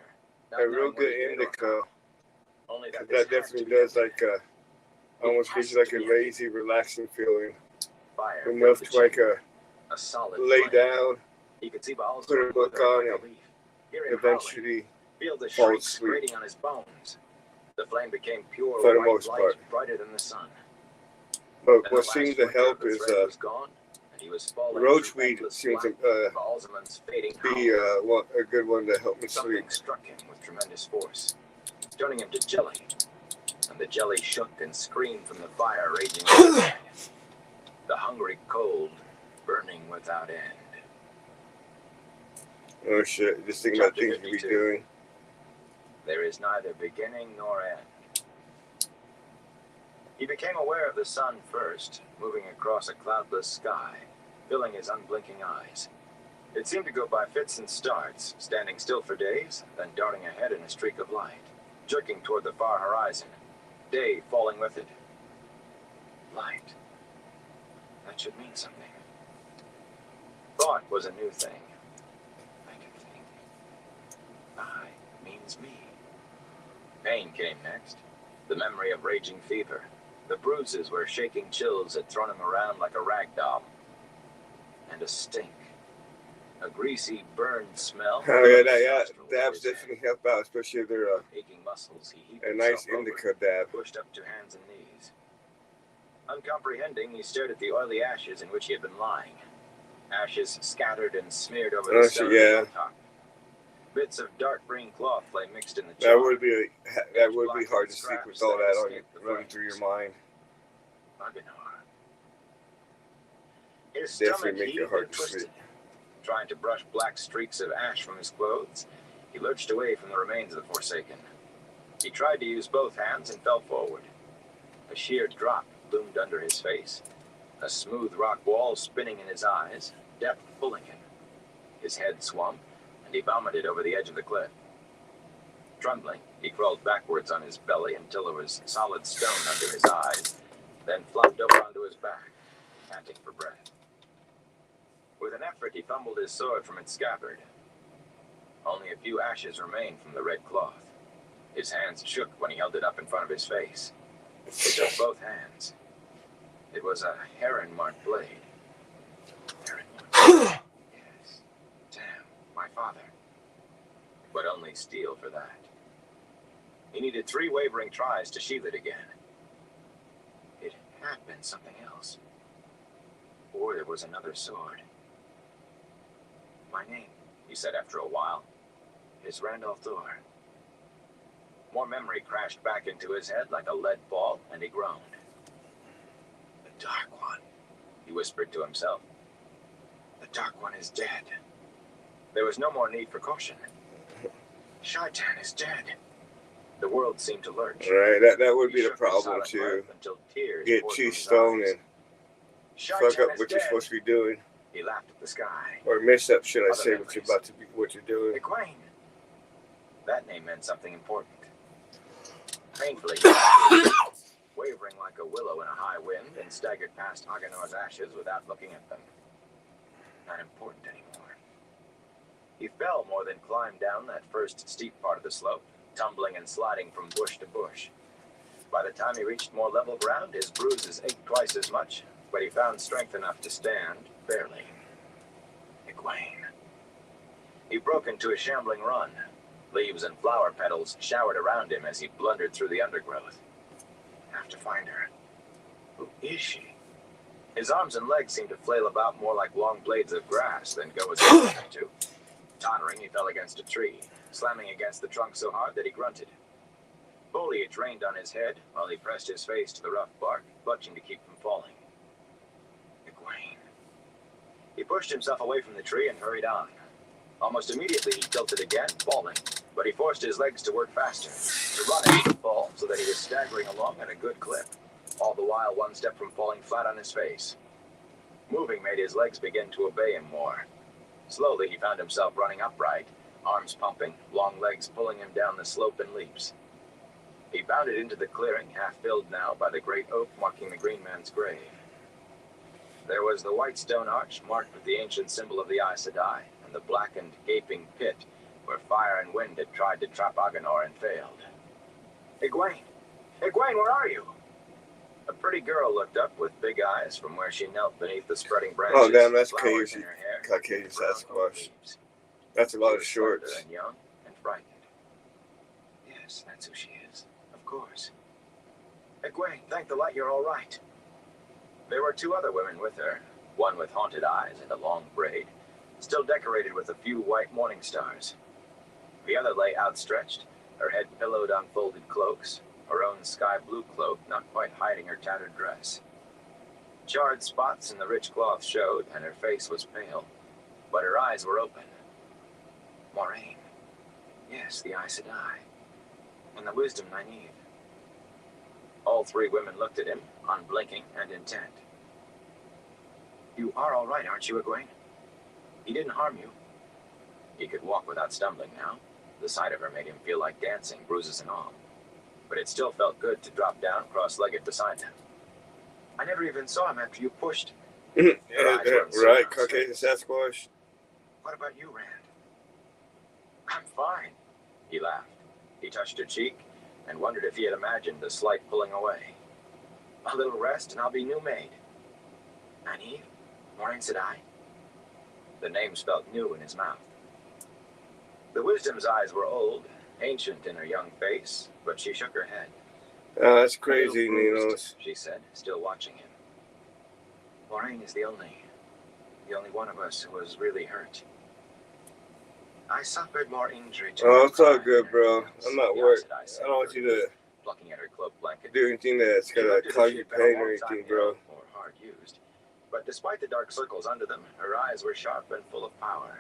not a real knowing what good he did or indica. how. Only Cause this that had definitely to be does ended. like almost gives you like a lazy, relaxing feeling. Fire filled Enough the to like chamber, a solid lay flame. down, He could see Baalzamon put a book withering on, like a leaf, hear him howling, eventually feel the fall shrieks asleep. grating on his bones. The flame became pure For the white most light, part. brighter than the sun. But Then what the last seems to flicker help of the is thread was gone, and he was falling through roachweed endless seems black to Baalzamon's fading be howl. a good one to help me sleep. Something struck him with tremendous force, turning him to jelly, and the jelly shook and screamed from the fire raging inside. The hungry cold burning without end. Oh shit, just thinking about Chapter things to be 52. doing. There is neither beginning nor end. He became aware of the sun first, moving across a cloudless sky, filling his unblinking eyes. It seemed to go by fits and starts, standing still for days, then darting ahead in a streak of light, jerking toward the far horizon, day falling with it. Light. That should mean something. Thought was a new thing. I can think. I means me. Pain came next. The memory of raging fever. The bruises where shaking chills had thrown him around like a rag doll. And a stink. A greasy, burned smell. Oh yeah, dabs definitely help out, especially if they're Aching muscles, he heaved a nice himself over, indica dab. pushed up to hands and knees. Uncomprehending, he stared at the oily ashes in which he had been lying. Ashes scattered and smeared over the stone Yeah. top. Bits of dark green cloth lay mixed in the That chalk. would be hard to sleep with all that on you, running through your mind. Maganor. His Definitely stomach make it heaved hard and to twisted. sleep. Trying to brush black streaks of ash from his clothes, he lurched away from the remains of the Forsaken. He tried to use both hands and fell forward. A sheer drop loomed under his face. A smooth rock wall spinning in his eyes, depth pulling him. His head swung, and he vomited over the edge of the cliff. Trembling, he crawled backwards on his belly until there was solid stone under his eyes, then flopped over onto his back, panting for breath. With an effort, he fumbled his sword from its scabbard. Only a few ashes remained from the red cloth. His hands shook when he held it up in front of his face. He took both hands. It was a heron-marked blade. Heron-marked. Yes. Damn, my father. But only steel for that. He needed 3 wavering tries to sheath it again. It had been something else. Or there was another sword. My name, he said after a while, is Randolph Thor. More memory crashed back into his head like a lead ball, and he groaned. The Dark One, he whispered to himself. The Dark One is dead. There was no more need for caution. Shaitan is dead. The world seemed to lurch. Right, that would be the problem too. Get too stoned and fuck up what you're supposed to be doing. He laughed at the sky. Or mess up, should I say, what you're about to be, what you're doing. Egwene. That name meant something important. Painfully, wavering like a willow in a high wind, and staggered past Agenor's ashes without looking at them. Not important anymore. He fell more than climbed down that first steep part of the slope, tumbling and sliding from bush to bush. By the time he reached more level ground, his bruises ached twice as much, but he found strength enough to stand, barely. Egwene. He broke into a shambling run. Leaves and flower petals showered around him as he blundered through the undergrowth. Have to find her. Who is she? His arms and legs seemed to flail about more like long blades of grass than go as he wanted to. Tottering, he fell against a tree, slamming against the trunk so hard that he grunted. Foliage rained on his head while he pressed his face to the rough bark, clutching to keep from falling. Egwene. He pushed himself away from the tree and hurried on. Almost immediately he tilted again, falling, but he forced his legs to work faster, to run into the fall so that he was staggering along at a good clip, all the while one step from falling flat on his face. Moving made his legs begin to obey him more. Slowly he found himself running upright, arms pumping, long legs pulling him down the slope in leaps. He bounded into the clearing, half filled now by the great oak marking the Green Man's grave. There was the white stone arch marked with the ancient symbol of the Aes Sedai, and the blackened, gaping pit where fire and wind had tried to trap Agenor and failed. Egwene! Egwene, where are you? A pretty girl looked up with big eyes from where she knelt beneath the spreading branches. Oh, damn, that's flowers crazy. in her hair, Caucasian brown oak Sasquatch. leaves. That's a lot She of was slender shorts. and young and frightened. Yes, that's who she is. Of course. Egwene, thank the light you're all right. There were 2 other women with her, one with haunted eyes and a long braid, still decorated with a few white morning stars. The other lay outstretched, her head pillowed on folded cloaks, her own sky blue cloak not quite hiding her tattered dress. Charred spots in the rich cloth showed, and her face was pale, but her eyes were open. Moraine. Yes, the Aes Sedai. And the wisdom Nynaeve. All 3 women looked at him, unblinking and intent. You are all right, aren't you, Egwene? He didn't harm you. He could walk without stumbling now. The sight of her made him feel like dancing, bruises and all. But it still felt good to drop down cross-legged beside him. I never even saw him after you pushed. Right, Right, Caucasian Sasquatch. What about you, Rand? I'm fine. He laughed. He touched her cheek and wondered if he had imagined the slight pulling away. A little rest and I'll be new maid. Nynaeve? Moraine Sedai? The names felt new in his mouth. The wisdom's eyes were old, ancient in her young face, but she shook her head. Oh, that's "A crazy, little you know. bruised," she said, still watching him. Moraine is the only one of us who was really hurt. I suffered more injury to Oh, my it's all pride good, than bro. anything else, I'm not the worried. Aes Sedai said, I don't want you to plucking at her cloak blanket. do anything that's She gonna looked as if cause she you had been a pain or long time anything, bro. ill or hard used. But despite the dark circles under them, her eyes were sharp and full of power.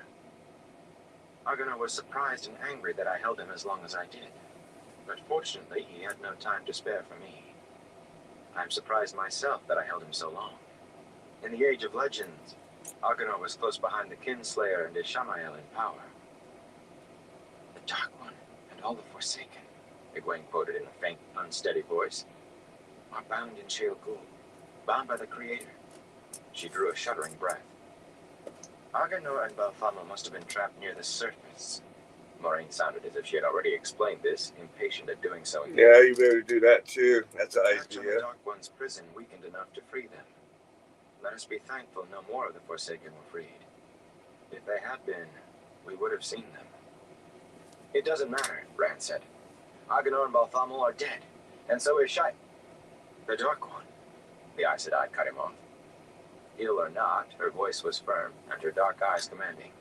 Agenor was surprised and angry that I held him as long as I did. But fortunately, he had no time to spare for me. I'm surprised myself that I held him so long. In the Age of Legends, Agenor was close behind the Kinslayer and Ishamael in power. The Dark One and all the Forsaken, Egwene quoted in a faint, unsteady voice, are bound in Sheol Gul, bound by the Creator. She drew a shuddering breath. Agenor and Balfama must have been trapped near the surface. Maureen sounded as if she had already explained this, impatient at doing so again. Yeah, you better do that too. That's an The idea. Dark One's prison weakened enough to free them. Let us be thankful no more of the Forsaken were freed. If they had been, we would have seen them. It doesn't matter, Rand said. Agenor and Balthamel are dead, and so is Shai. The Dark One. The Aes Sedai cut him off. Ill or not, her voice was firm, and her dark eyes commanding.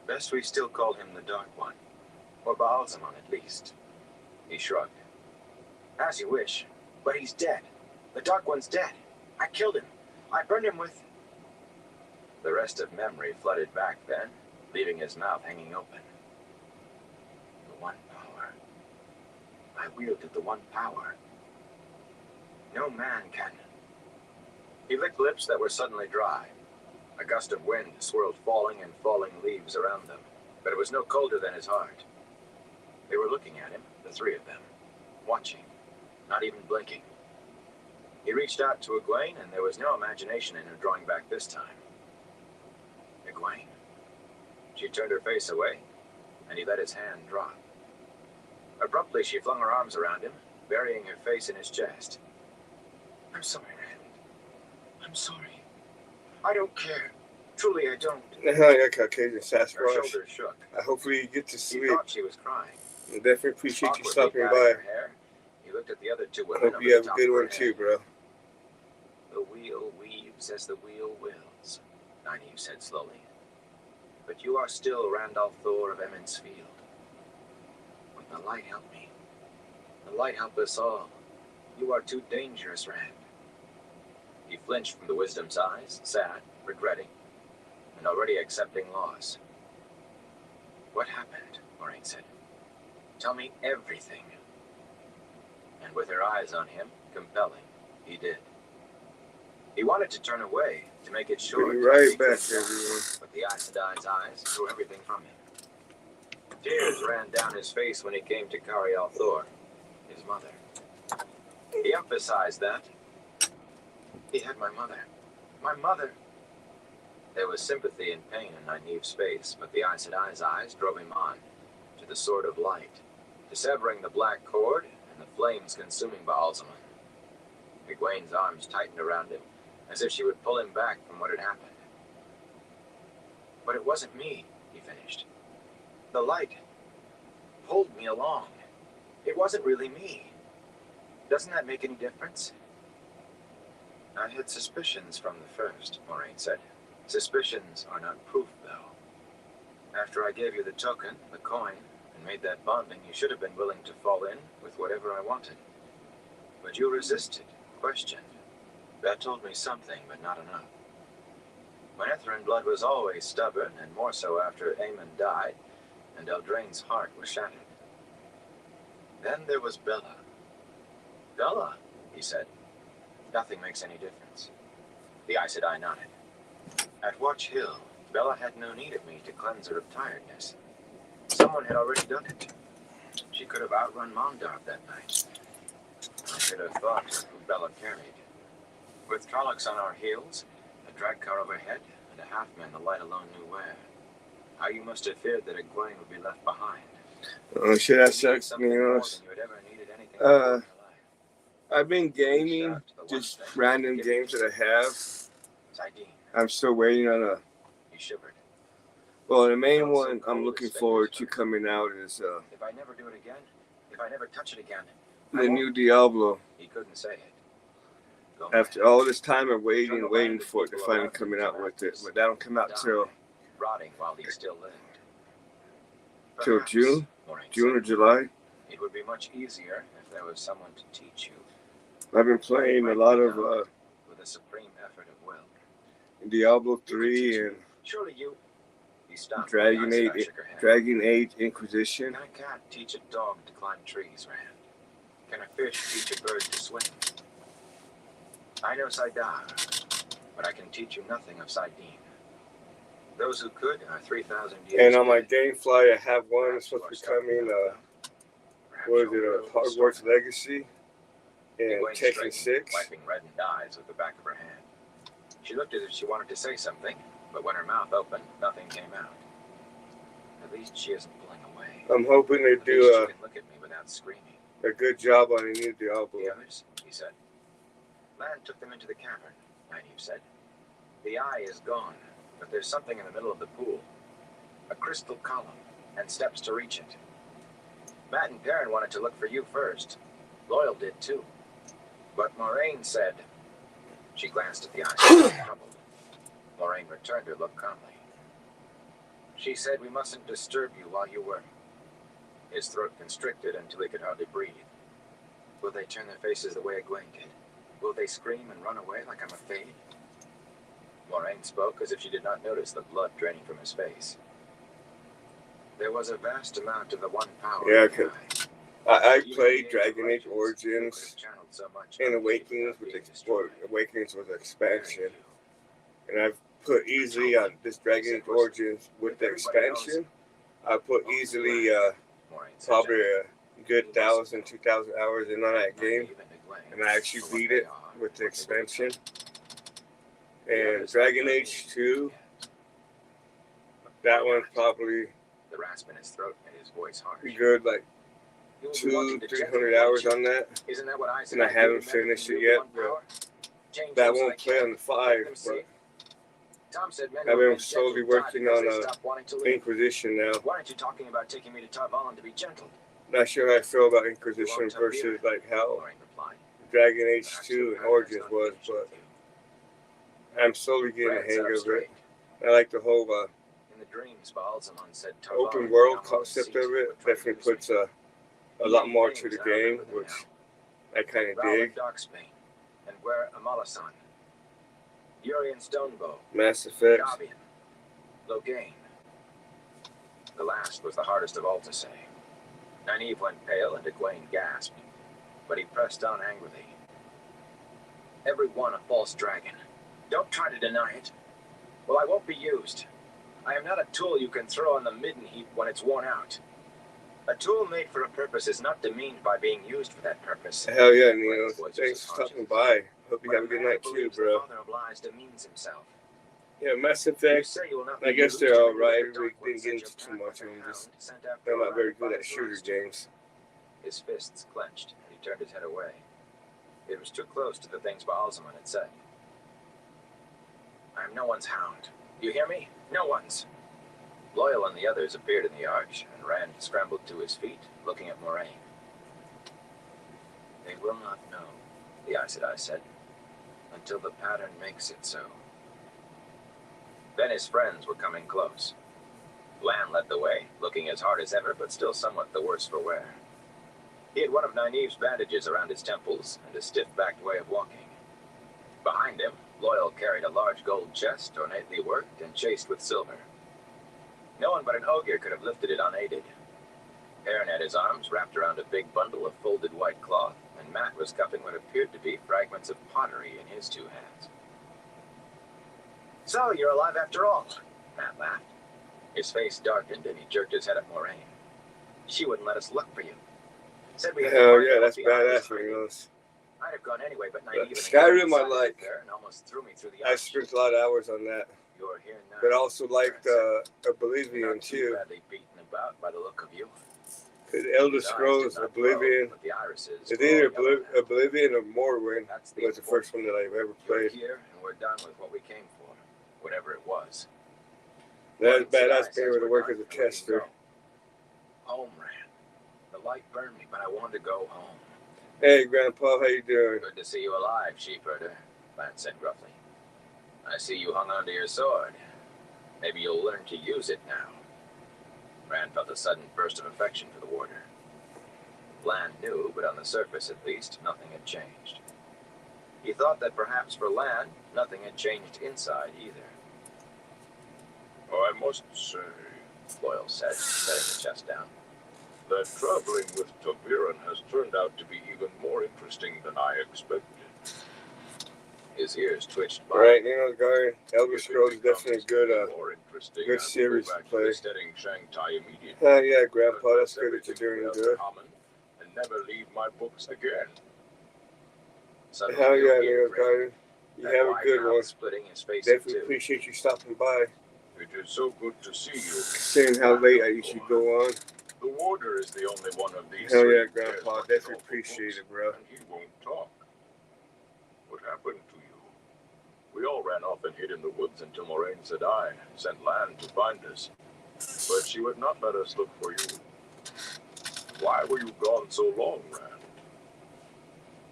Best we still call him the Dark One, or Baalzamon at least. He shrugged. As you wish, but he's dead. The Dark One's dead. I killed him. I burned him with... The rest of memory flooded back then, leaving his mouth hanging open. The one power. I wielded the one power. No man can... He licked lips that were suddenly dry. A gust of wind swirled falling and falling leaves around them, but it was no colder than his heart. They were looking at him, the three of them, watching, not even blinking. He reached out to Egwene, and there was no imagination in her drawing back this time. Egwene. She turned her face away, and he let his hand drop. Abruptly, she flung her arms around him, burying her face in his chest. I'm sorry, Rand. I'm sorry. I don't care. Truly, I don't. Yeah, Caucasian Her Sasquatch. shoulders shook. Hopefully you get to He sleep. thought she was crying. I definitely appreciate you Awkwardly stopping patting by. her hair, he looked at the other two I women hope over you the have a top good of her one too, head. bro. The wheel weaves as the wheel wills, Nynaeve said slowly. But you are still Randolph Thor of Emmons Field. With the light help me. The light help us all. You are too dangerous, Rand. He flinched from the wisdom's eyes, sad, regretting, and already accepting loss. What happened? Moraine said. Tell me everything. And with her eyes on him, compelling, he did. He wanted to turn away, to make it short. Be right back, everyone. But the Aes Sedai's eyes drew everything from him. Tears ran down his face when he came to Cariel Thor, his mother. He emphasized that. He had my mother. My mother. There was sympathy and pain in Nynaeve's face, but the Aes Sedai's eyes drove him on, to the sword of light, to severing the black cord and the flames consuming Baalzamon. Egwene's arms tightened around him, as if she would pull him back from what had happened. But it wasn't me, he finished. The light pulled me along. It wasn't really me. Doesn't that make any difference? I had suspicions from the first, Moraine said. Suspicions are not proof, though. After I gave you the token, the coin, and made that bonding, you should have been willing to fall in with whatever I wanted. But you resisted, questioned. That told me something, but not enough. Manetheren blood was always stubborn, and more so after Aemon died, and Eldraine's heart was shattered. Then there was Bella. Bella, he said. Nothing makes any difference. The Aes Sedai nodded. At Watch Hill, Bella had no need of me to cleanse her of tiredness. Someone had already done it. She could have outrun Mondar that night. I should have thought of who Bella carried. With Trollocs on our heels, a drag car overhead, and a half-man the light alone knew where. How you must have feared that Egwene would be left behind. Oh shit, that You needed sucks, something you more know. than you had ever needed anything before in your life. I've been gaming, just random games that I have. Saidin, I'm still waiting on a. he shivered. Well, the main one I'm looking forward to coming out is If I never do it again, if I never touch it again, the new Diablo. he couldn't say it. Go After mad. all this time of waiting for it to finally coming out with it, but that don't come out till Rotting while he still lived. Till Perhaps, June? Moraine June or said, July. it would be much easier if there was someone to teach you I've been playing a lot of with a supreme effort of will. Diablo 3 and Surely you. He stopped. Dragon The Aes Age, Sedai shook her head. Dragon Age Inquisition. Can a cat teach a dog to climb trees, Rand? Can a fish teach a bird to swim? I know Saidar, but I can teach you nothing of Saidin. Those who could are 3,000 years And on my dead. Gamefly, I have one that's Perhaps you supposed are to be stuck coming. with them. Perhaps What is your it? will is Hogwarts strong. Legacy and Egwene Tekken straightened, 6. wiping reddened eyes with the back of her hand. She looked as if she wanted to say something, but when her mouth opened, nothing came out. At least she isn't pulling away. I'm hoping they At least do she can look at me without screaming. a good job on a new Diablo. The others, he said. Lan took them into the cavern, Nynaeve said. The eye is gone, but there's something in the middle of the pool. A crystal column, and steps to reach it. Matt and Perrin wanted to look for you first. Loyal did too. But Moraine said... She glanced at the eyes, troubled. Moraine returned her look calmly. She said we mustn't disturb you while you work. His throat constricted until he could hardly breathe. Will they turn their faces the way Egwene did? Will they scream and run away like I'm a fade? Moraine spoke as if she did not notice the blood draining from his face. There was a vast amount of the one power. Yeah, I played Dragon Age Origins and Awakenings with Awakenings was expansion, and I've put easily on this Dragon Age Origins with the expansion. I put easily probably a good 1,000, 2,000 hours in on that game, and I actually beat it with the expansion. And Dragon Age 2, that one's probably the rasp in his throat made his voice harsh. Good, like 200-300 hours on that. Isn't that what I said? And I haven't finished it yet, but that won't play on the 5. But I've been slowly working on Inquisition now. Why aren't you talking about taking me to Tar Valon to be gentle? Not sure how I feel about Inquisition versus like how Dragon Age 2 and Origins was, but I'm slowly getting the hang of it. I like the whole open world concept of it. Definitely puts a lot more to the game, which I kind of dig. And where Amalasan, Urian Stonebow, Mass Effect, Loghain. The last was the hardest of all to say. Nynaeve went pale and Egwene gasped, but he pressed on angrily. Every one a false dragon. Don't try to deny it. Well, I won't be used. I am not a tool you can throw on the midden heap when it's worn out. A tool made for a purpose is not demeaned by being used for that purpose. Hell yeah, Neil. Thanks for stopping by. Hope you have a good night too, bro. Yeah, Mass Effect, I guess they're alright. Everybody didn't get into too much of them. They're not very good at shooter games. His fists clenched, and he turned his head away. It was too close to the things Baalzamon had said. I am no one's hound. You hear me? No one's. Loyal and the others appeared in the arch, and Rand scrambled to his feet, looking at Moraine. They will not know, the Aes Sedai said, until the pattern makes it so. Then his friends were coming close. Lan led the way, looking as hard as ever, but still somewhat the worse for wear. He had one of Nynaeve's bandages around his temples and a stiff-backed way of walking. Behind him, Loyal carried a large gold chest, ornately worked and chased with silver. No one but an Ogier could have lifted it unaided. Perrin had his arms wrapped around a big bundle of folded white cloth, and Matt was cupping what appeared to be fragments of pottery in his two hands. So, you're alive after all, Matt laughed. His face darkened and he jerked his head at Moraine. She wouldn't let us look for you. Said we had hell yeah, that's badass, Rhinos. I'd have gone anyway, but Nynaeve Skyrim I like. And almost threw me through the I spent a lot of hours on that. You're here now. But also liked Oblivion too. Badly beaten about by the look of you. The Elder Scrolls, Oblivion. It's either Oblivion or Morrowind was the first one that I've ever played. Here and we're done with what we came for, whatever it was. That's badass being able to work as a tester. Home, Rand. The light burned me, but I wanted to go home. Hey, Grandpa, how you doing? Good to see you alive, sheepherder, Lance said gruffly. I see you hung onto your sword. Maybe you'll learn to use it now. Rand felt a sudden burst of affection for the warder. Lan knew, but on the surface at least, nothing had changed. He thought that perhaps for Lan, nothing had changed inside either. I must say, Loyal said, setting the chest down, that traveling with ta'Veren has turned out to be even more interesting than I expected. His ears twitched. Right, you know, guy, Elder Scrolls is definitely a good series to play. Yeah, Grandpa, that's good that you're doing good. And never leave my books again. Hell yeah, Leo, guy. You have a good one. Definitely appreciate you stopping by. It is so good to see you. Saying how late I usually go on. The warder is the only one of these Hell three yeah, who cares Grandpa. much That's at all for appreciated, books, bro. And he won't talk. What happened to you? We all ran off and hid in the woods until Moraine said I sent Lan to find us. But she would not let us look for you. Why were you gone so long, Rand?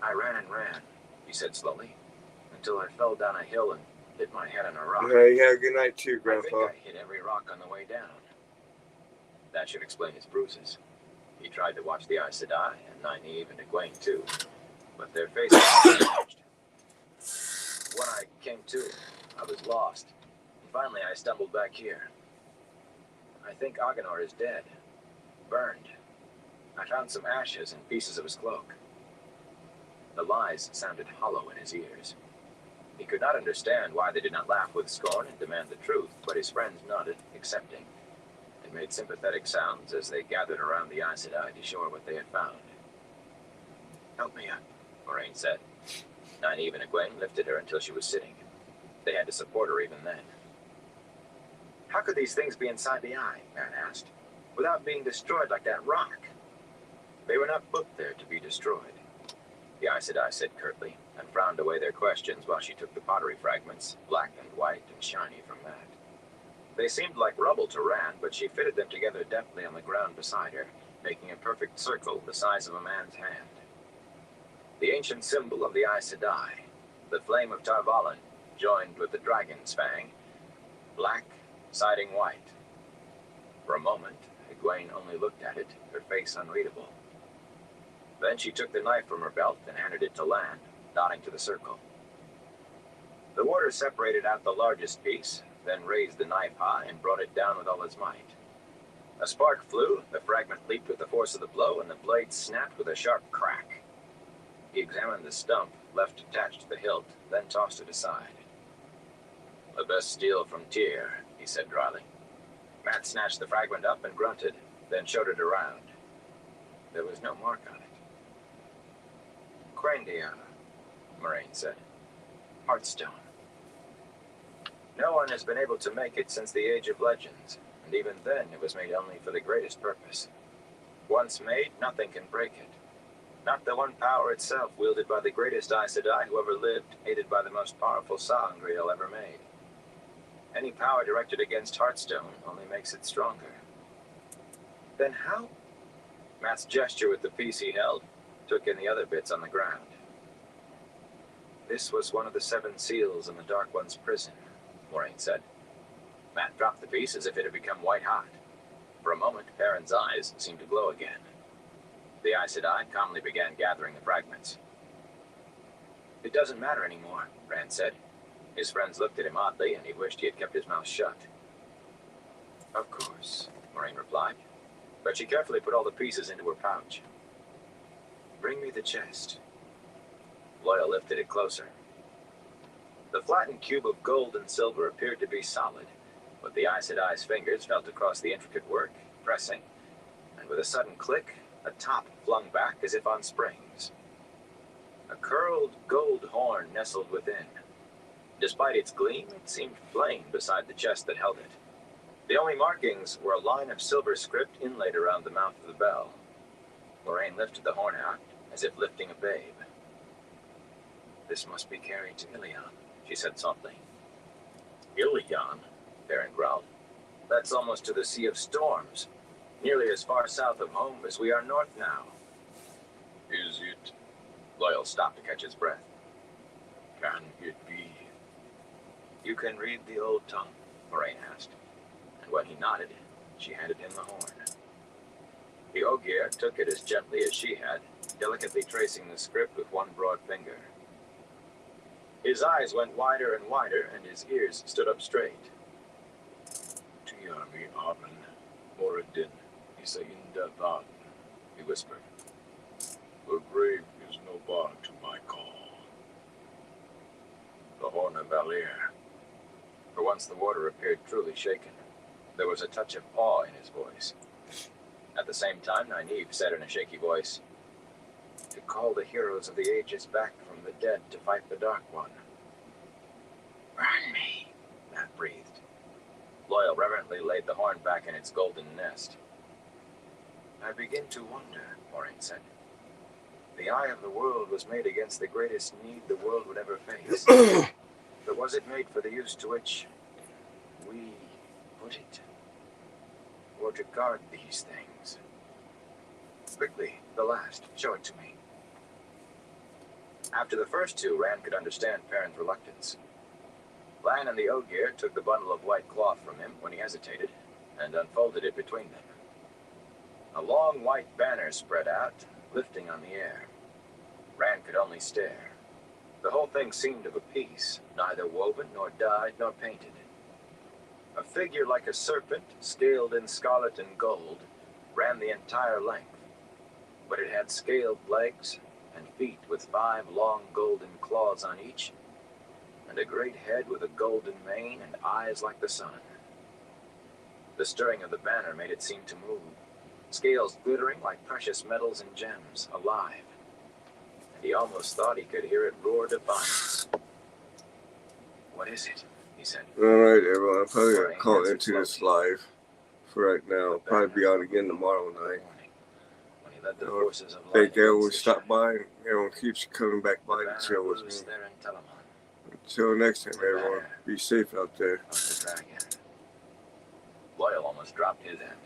I ran and ran, he said slowly, until I fell down a hill and hit my head on a rock. You have a good night too, I think Grandpa. I hit every rock on the way down. That should explain his bruises. He tried to watch the Aes Sedai, and Nynaeve and Egwene too, but their faces changed. When I came to, I was lost, and finally I stumbled back here. I think Agenor is dead, burned. I found some ashes and pieces of his cloak. The lies sounded hollow in his ears. He could not understand why they did not laugh with scorn and demand the truth, but his friends nodded, accepting, and made sympathetic sounds as they gathered around the Aes Sedai to show her what they had found. "Help me up," Moraine said. Nynaeve and Egwene lifted her until she was sitting. They had to support her even then. "How could these things be inside the eye?" Meryn asked, "without being destroyed like that rock?" "They were not put there to be destroyed," the Aes Sedai said curtly, and frowned away their questions while she took the pottery fragments, black and white and shiny from that. They seemed like rubble to Rand, but she fitted them together deftly on the ground beside her, making a perfect circle the size of a man's hand. The ancient symbol of the Aes Sedai, the flame of Tar Valon, joined with the dragon's fang, black siding white. For a moment, Egwene only looked at it, her face unreadable. Then she took the knife from her belt and handed it to Lan, nodding to the circle. The warder separated out the largest piece, then raised the knife high and brought it down with all his might. A spark flew, the fragment leaped with the force of the blow, and the blade snapped with a sharp crack. He examined the stump, left attached to the hilt, then tossed it aside. "The best steel from Tyr," he said dryly. Mat snatched the fragment up and grunted, then showed it around. There was no mark on it. "Crandia," Moraine said. "Heartstone. No one has been able to make it since the Age of Legends, and even then it was made only for the greatest purpose. Once made, nothing can break it. Not the one power itself wielded by the greatest Aes Sedai who ever lived, aided by the most powerful sa'angreal ever made. Any power directed against Heartstone only makes it stronger." "Then how?" Mat's gesture with the piece he held took in the other bits on the ground. "This was one of the 7 seals in the Dark One's prison," Moraine said. Mat dropped the piece as if it had become white hot. For a moment, Perrin's eyes seemed to glow again. The Aes Sedai calmly began gathering the fragments. "It doesn't matter anymore," Rand said. His friends looked at him oddly, and he wished he had kept his mouth shut. "Of course," Moraine replied, but she carefully put all the pieces into her pouch. "Bring me the chest." Loyal lifted it closer. The flattened cube of gold and silver appeared to be solid, but the Aes Sedai's fingers felt across the intricate work, pressing, and with a sudden click, a top flung back as if on springs. A curled gold horn nestled within. Despite its gleam, it seemed plain beside the chest that held it. The only markings were a line of silver script inlaid around the mouth of the bell. Moraine lifted the horn out, as if lifting a babe. "This must be carried to Ilion," she said softly. "Ilion?" Perrin growled. "That's almost to the Sea of Storms, nearly as far south of home as we are north now." Is it? Loyal stopped to catch his breath. Can it be? "You can read the old tongue?" Moraine asked, and when he nodded, she handed him the horn. The Ogier took it as gently as she had, delicately tracing the script with one broad finger. His eyes went wider and wider, and his ears stood up straight. "Tiami Aben, Moradin, Isain Davan," He whispered. "The grave is no bar to my call." "The horn of Valir." For once the warder appeared truly shaken. There was a touch of awe in his voice. At the same time, Nynaeve said in a shaky voice, "To call the heroes of the ages back from the dead to fight the Dark One." "Burn me," Mat breathed. Loyal reverently laid the horn back in its golden nest. I begin to wonder, Moraine said. The eye of the world was made against the greatest need the world would ever face. But was it made for the use to which we put it? Or to guard these things? Quickly, the last. Show it to me. After the first two, Rand could understand Perrin's reluctance. Lan and the Ogier took the bundle of white cloth from him when he hesitated, and unfolded it between them. A long white banner spread out, lifting on the air. Rand could only stare. The whole thing seemed of a piece, neither woven, nor dyed, nor painted. A figure like a serpent, scaled in scarlet and gold, ran the entire length. But it had scaled legs and feet with 5 long golden claws on each, and a great head with a golden mane and eyes like the sun. The stirring of the banner made it seem to move, scales glittering like precious metals and gems, alive. And he almost thought he could hear it roar defiance. What is it? He said. Alright, everyone. I'm probably going to call into this live for right now. I'll probably be on again tomorrow night. I think everyone stop by and everyone keeps coming back by to chill with me. Until next time, everyone. Be safe out there. Loyal almost dropped his end.